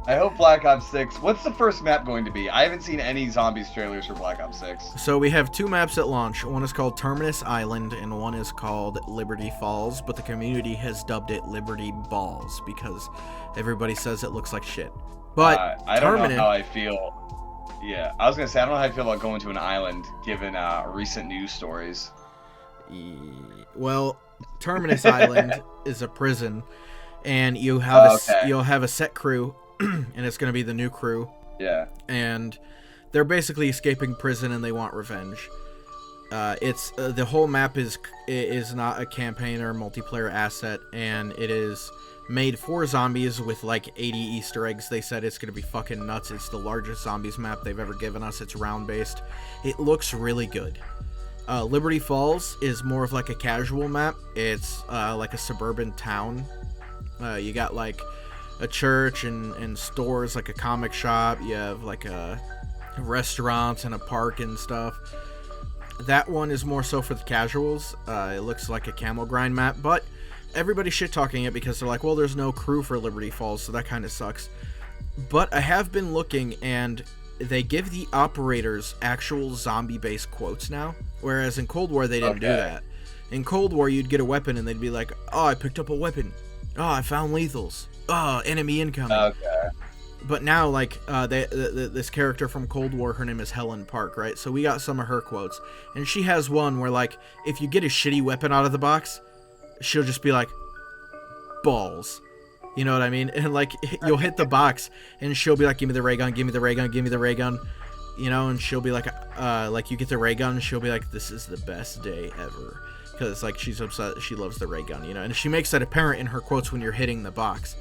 I hope Black Ops 6. What's the first map going to be? I haven't seen any zombies trailers for Black Ops 6. So we have two maps at launch. One is called Terminus Island, and one is called Liberty Falls, but the community has dubbed it Liberty Balls because everybody says it looks like shit. But I don't know how I feel. Yeah, I was gonna say I don't know how I feel about going to an island given recent news stories. Well, Terminus Island is a prison, and you'll have a set crew, and it's gonna be the new crew. Yeah. And they're basically escaping prison, and they want revenge. It's the whole map is not a campaign or multiplayer asset, and it is made for zombies with like 80 Easter eggs. They said it's gonna be fucking nuts. It's the largest zombies map they've ever given us. It's round based. It looks really good. Liberty Falls is more of like a casual map. It's like a suburban town. You got like a church and stores, like a comic shop. You have like a restaurant and a park and stuff. That one is more so for the casuals. It looks like a camel grind map, but everybody's shit-talking it because they're like, well, there's no crew for Liberty Falls, so that kind of sucks. But I have been looking, and they give the operators actual zombie-based quotes now, whereas in Cold War they didn't do that. In Cold War, you'd get a weapon, and they'd be like, oh, I picked up a weapon. Oh, I found lethals. Oh, enemy incoming. Okay. But now, like, this character from Cold War, her name is Helen Park, right? So we got some of her quotes, and she has one where, like, if you get a shitty weapon out of the box, she'll just be like, balls. You know what I mean? And like, you'll hit the box and she'll be like, give me the ray gun, give me the ray gun, give me the ray gun. You know, and she'll be like you get the ray gun and she'll be like, this is the best day ever. Because like, she's upset, she loves the ray gun, you know? And she makes that apparent in her quotes when you're hitting the box.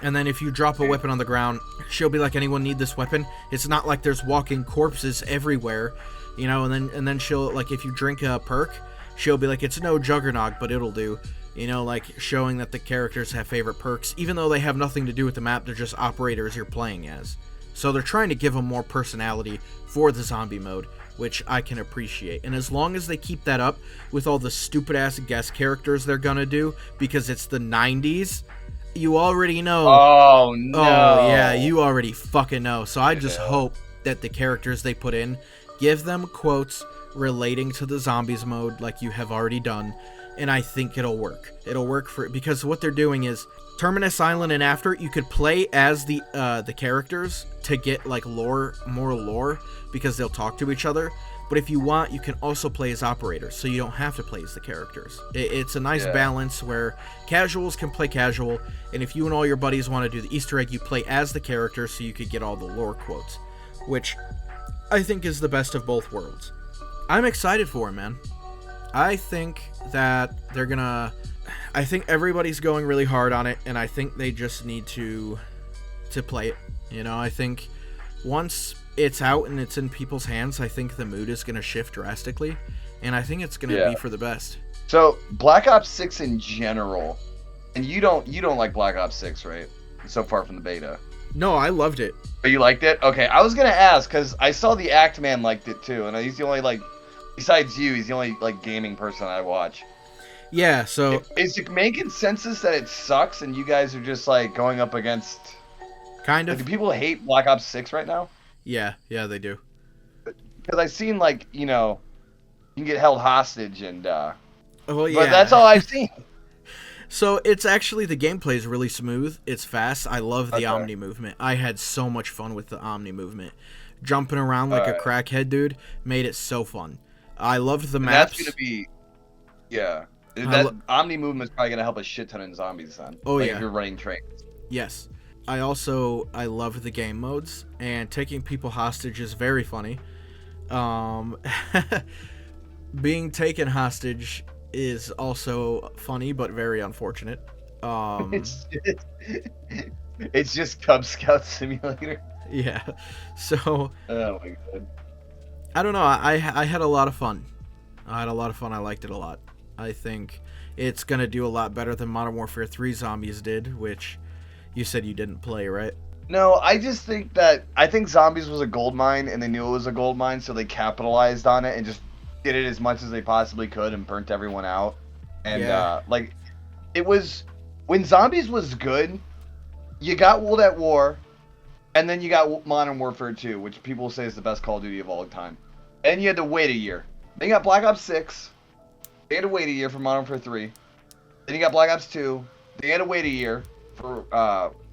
And then if you drop a weapon on the ground, she'll be like, anyone need this weapon? It's not like there's walking corpses everywhere, you know? And then she'll, like, if you drink a perk, she'll be like, it's no juggernog, but it'll do. You know, like, showing that the characters have favorite perks, even though they have nothing to do with the map, they're just operators you're playing as. So they're trying to give them more personality for the zombie mode, which I can appreciate. And as long as they keep that up with all the stupid-ass guest characters they're gonna do, because it's the 90s, you already know. Oh, no. Oh, yeah, you already fucking know. So I just hope that the characters they put in, give them quotes relating to the zombies mode like you have already done, and I think it'll work. It'll work because what they're doing is Terminus Island and after, you could play as the characters to get like more lore because they'll talk to each other. But if you want, you can also play as operators, so you don't have to play as the characters. It's a nice balance where casuals can play casual, and if you and all your buddies want to do the Easter egg, you play as the characters so you could get all the lore quotes, which I think is the best of both worlds. I'm excited for it, man. I think that they're gonna... I think everybody's going really hard on it, and I think they just need to play it. You know, I think once it's out and it's in people's hands, I think the mood is going to shift drastically, and I think it's going to be for the best. So Black Ops 6 in general, and you don't like Black Ops 6, right? So far from the beta. No, I loved it. Oh, you liked it? Okay, I was gonna ask because I saw the Act Man liked it too, and he's the only besides you, he's the only gaming person I watch. Yeah. So is the main consensus that it sucks, and you guys are just going up against? Kind of. Do people hate Black Ops 6 right now? Yeah, they do. Because I've seen you can get held hostage and. Well, yeah. But that's all I've seen. So it's actually, the gameplay is really smooth. It's fast. I love the Omni movement. I had so much fun with the Omni movement. Jumping around like a crackhead dude made it so fun. I loved the maps. That's gonna be, that Omni movement is probably gonna help a shit ton in zombies then. Oh yeah. If you're running trains. Yes. I love the game modes, and taking people hostage is very funny. Being taken hostage is also funny, but very unfortunate. It's just Cub Scout Simulator. Yeah. So. Oh my god. I don't know. I had a lot of fun. I liked it a lot. I think it's gonna do a lot better than Modern Warfare 3 Zombies did, which you said you didn't play, right? No, I just think Zombies was a gold mine, and they knew it was a gold mine, so they capitalized on it and just did it as much as they possibly could and burnt everyone out. And it was when Zombies was good, you got World at War, and then you got Modern Warfare 2, which people say is the best Call of Duty of all time. And you had to wait a year. Then you got Black Ops 6. They had to wait a year for Modern Warfare 3. Then you got Black Ops 2. They had to wait a year for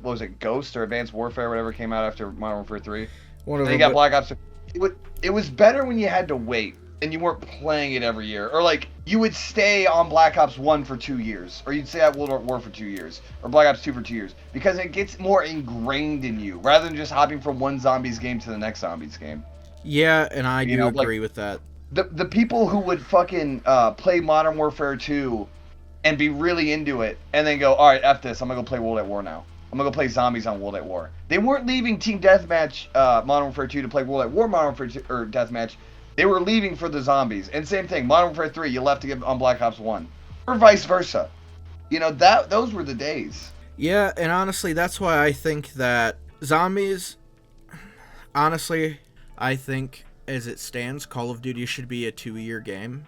what was it, Ghost or Advanced Warfare, whatever came out after Modern Warfare 3. Then you got Black Ops 2. It was better when you had to wait and you weren't playing it every year. Or you would stay on Black Ops 1 for 2 years. Or you'd stay at World at War for 2 years. Or Black Ops 2 for 2 years. Because it gets more ingrained in you, rather than just hopping from one Zombies game to the next Zombies game. Yeah, and I do agree with that. The people who would fucking play Modern Warfare 2 and be really into it, and then go, alright, F this, I'm gonna go play World at War now. I'm gonna go play Zombies on World at War. They weren't leaving Team Deathmatch Modern Warfare 2 to play World at War Modern Warfare 2, or Deathmatch. They were leaving for the Zombies. And same thing, Modern Warfare 3, you left to get on Black Ops 1. Or vice versa. Those were the days. Yeah, and honestly, that's why I think that Zombies, honestly, I think as it stands, Call of Duty should be a 2-year game.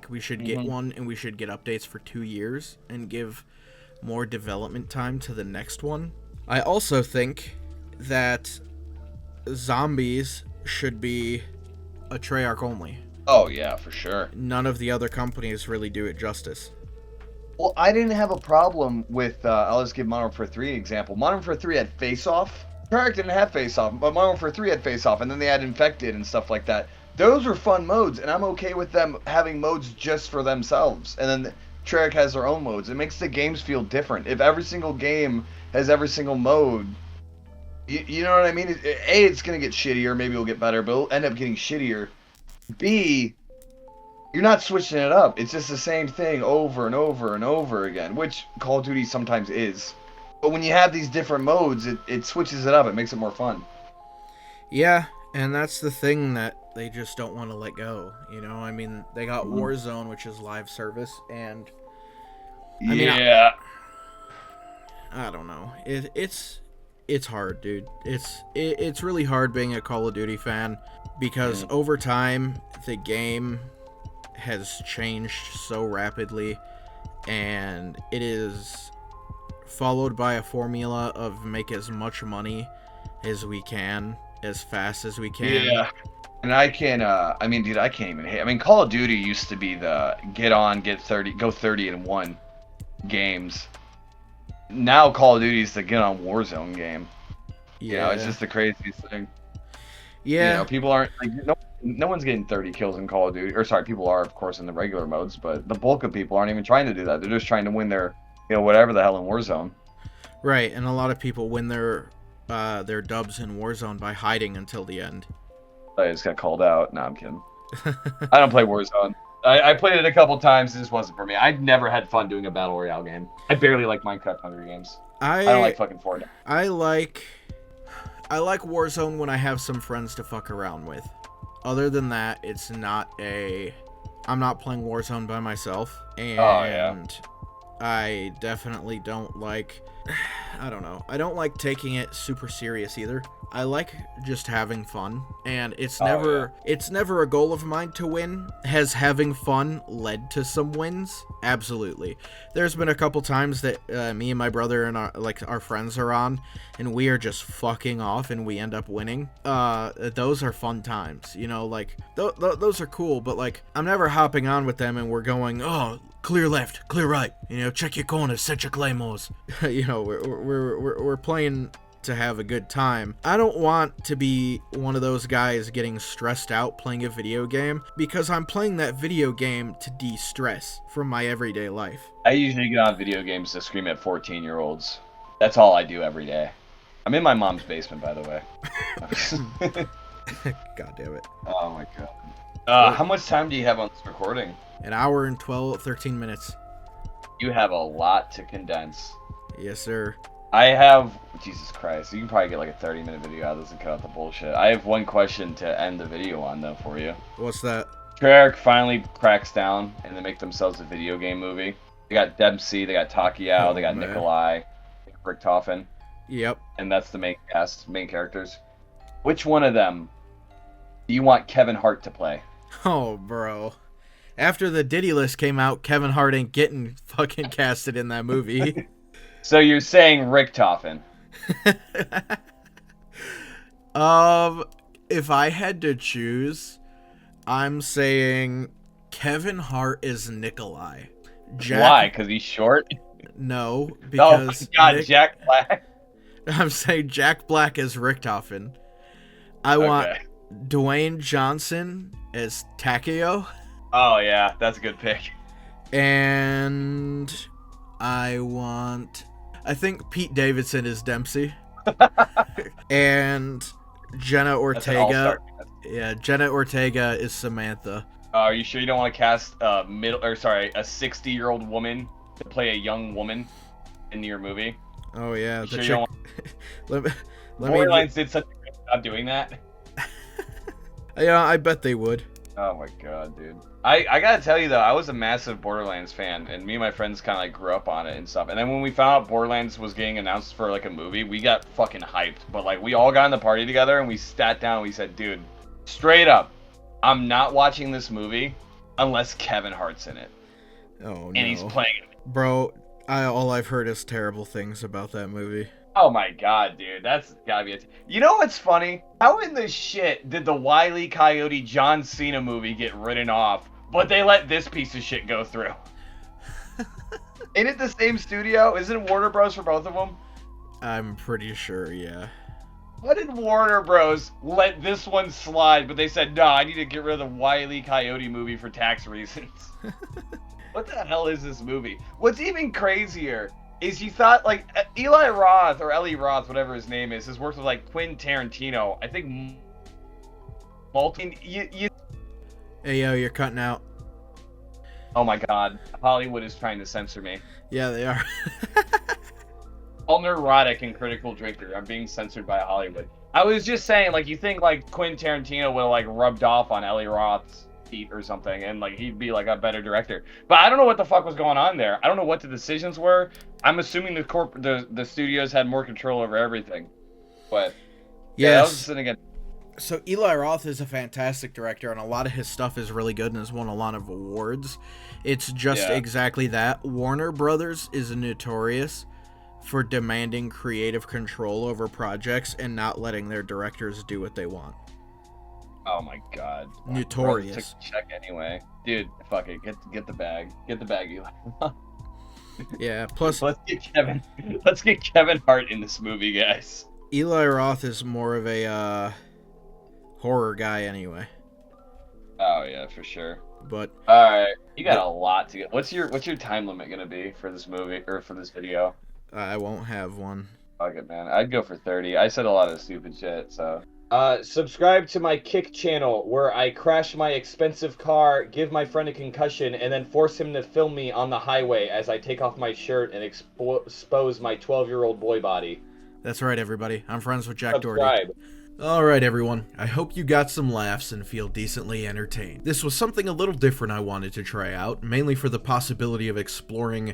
We should get one, and we should get updates for 2 years, and give more development time to the next one. I also think that Zombies should be a Treyarch only. Oh yeah, for sure. None of the other companies really do it justice. Well, I didn't have a problem with, I'll just give Modern Warfare 3 an example. Modern Warfare 3 had Face Off. Treyarch didn't have Face Off, but Modern Warfare 3 had Face Off, and then they had Infected and stuff like that. Those were fun modes, and I'm okay with them having modes just for themselves. And then Treyarch has their own modes. It makes the games feel different. If every single game has every single mode, you know what I mean? A, it's going to get shittier. Maybe it'll get better, but it'll end up getting shittier. B, you're not switching it up. It's just the same thing over and over and over again, which Call of Duty sometimes is. But when you have these different modes, it switches it up. It makes it more fun. Yeah, and that's the thing that they just don't want to let go. I mean, they got Warzone, which is live service, and I don't know. It's hard, dude. It's really hard being a Call of Duty fan, because over time the game has changed so rapidly, and it is followed by a formula of make as much money as we can as fast as we can. Yeah. And I can't even hate. I mean, Call of Duty used to be the go 30 and 1 games. Now Call of Duty is the get on Warzone game. Yeah. It's just the craziest thing. Yeah. People aren't no one's getting 30 kills in Call of Duty. Or sorry, people are of course in the regular modes, but the bulk of people aren't even trying to do that. They're just trying to win their whatever the hell in Warzone. Right, and a lot of people win their dubs in Warzone by hiding until the end. I just got called out. No, I'm kidding. I don't play Warzone. I played it a couple times. It just wasn't for me. I've never had fun doing a battle royale game. I barely like Minecraft Hunger Games. I don't like fucking Fortnite. I like Warzone when I have some friends to fuck around with. Other than that, it's not a... I'm not playing Warzone by myself. And I definitely don't like... I don't know. I don't like taking it super serious either. I like just having fun, and it's never a goal of mine to win. Has having fun led to some wins? Absolutely. There's been a couple times that me and my brother and our friends are on, and we are just fucking off, and we end up winning. Those are fun times, you know. Like those are cool, but like I'm never hopping on with them, and we're going, oh, clear left, clear right. You know, check your corners, set your claymores. You know, we're playing to have a good time. I don't want to be one of those guys getting stressed out playing a video game, because I'm playing that video game to de-stress from my everyday life. I usually get on video games to scream at 14-year-olds. That's all I do every day. I'm in my mom's basement, by the way. God damn it. Oh my god. How much time do you have on this recording? An hour and 13 minutes. You have a lot to condense. Yes, sir. I have... Jesus Christ. You can probably get like a 30-minute video out of this and cut out the bullshit. I have one question to end the video on, though, for you. What's that? Treyarch finally cracks down and they make themselves a video game movie. They got Dempsey, they got Takiao, they got Nikolai, Richtofen. Yep. And that's the main cast, main characters. Which one of them do you want Kevin Hart to play? Oh, bro. After the Diddy list came out, Kevin Hart ain't getting fucking casted in that movie. So you're saying Richtofen? If I had to choose, I'm saying Kevin Hart is Nikolai. Why? Because he's short? No, because... Oh my god, Jack Black? I'm saying Jack Black as Richtofen. I want Dwayne Johnson as Takeo. Oh yeah, that's a good pick. And I think Pete Davidson is Dempsey. And Jenna Ortega. Yeah, Jenna Ortega is Samantha. Are you sure you don't want to cast a 60-year-old woman to play a young woman in your movie? Oh yeah, you sure you don't want... Borderlands did such a good job doing that. Yeah, I bet they would. Oh my god, dude. I gotta tell you though, I was a massive Borderlands fan, and me and my friends kind of like grew up on it and stuff. And then when we found out Borderlands was getting announced for like a movie, we got fucking hyped. But like we all got in the party together and we sat down and we said, dude, straight up, I'm not watching this movie unless Kevin Hart's in it. Oh no. And he's playing it. Bro, all I've heard is terrible things about that movie. Oh my god, dude, that's gotta be it. You know what's funny? How in the shit did the Wile E. Coyote John Cena movie get written off, but they let this piece of shit go through? Ain't it the same studio? Isn't it Warner Bros. For both of them? I'm pretty sure, yeah. What did Warner Bros. Let this one slide, but they said, no, I need to get rid of the Wile E. Coyote movie for tax reasons? What the hell is this movie? What's even crazier is you thought, like, Eli Roth, or Eli Roth, whatever his name is, has worked with, like, Quentin Tarantino. I think Hey, yo, you're cutting out. Oh my god. Hollywood is trying to censor me. Yeah, they are. All neurotic and critical drinker. I'm being censored by Hollywood. I was just saying, like, you think, like, Quentin Tarantino would have, like, rubbed off on Eli Roth's feet or something, and, like, he'd be, like, a better director. But I don't know what the fuck was going on there. I don't know what the decisions were. I'm assuming the studios had more control over everything. But, yes. Yeah, that was just again. So Eli Roth is a fantastic director, and a lot of his stuff is really good and has won a lot of awards. It's just exactly that. Warner Brothers is notorious for demanding creative control over projects and not letting their directors do what they want. Oh my god. Notorious. Took a check anyway. Dude, fuck it. Get the bag. Get the bag, Eli. Yeah, plus let's get Kevin Hart in this movie, guys. Eli Roth is more of a horror guy anyway. Oh yeah, for sure. But alright, you got a lot to get. What's your time limit gonna be for this movie or for this video? I won't have one. Fuck it, man. I'd go for 30. I said a lot of stupid shit, so. Subscribe to my Kick channel where I crash my expensive car, give my friend a concussion, and then force him to film me on the highway as I take off my shirt and expose my 12-year-old boy body. That's right, everybody. I'm friends with Jack Doherty. Subscribe. Alright, everyone. I hope you got some laughs and feel decently entertained. This was something a little different I wanted to try out, mainly for the possibility of exploring,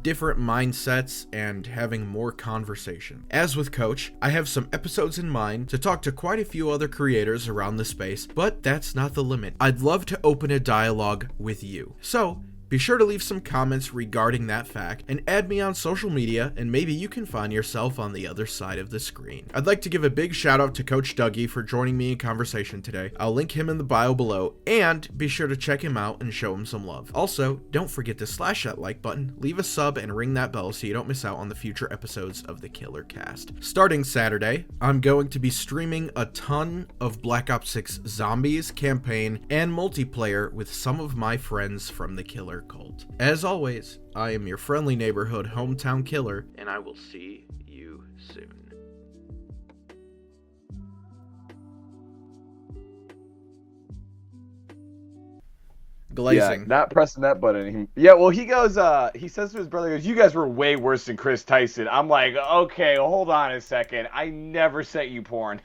different mindsets and having more conversation. As with Coach, I have some episodes in mind to talk to quite a few other creators around the space, but that's not the limit. I'd love to open a dialogue with you. So, be sure to leave some comments regarding that fact and add me on social media, and maybe you can find yourself on the other side of the screen. I'd like to give a big shout out to Coach Dougie for joining me in conversation today. I'll link him in the bio below, and be sure to check him out and show him some love. Also, don't forget to slash that like button, leave a sub, and ring that bell so you don't miss out on the future episodes of the Killer Cast. Starting Saturday, I'm going to be streaming a ton of Black Ops 6 Zombies campaign and multiplayer with some of my friends from the Killer Cult. As always, I am your friendly neighborhood hometown killer, and I will see you soon. Glazing. Yeah, not pressing that button. Well, he goes, he says to his brother, he goes, "You guys were way worse than Chris Tyson." I'm like, okay, hold on a second. I never sent you porn.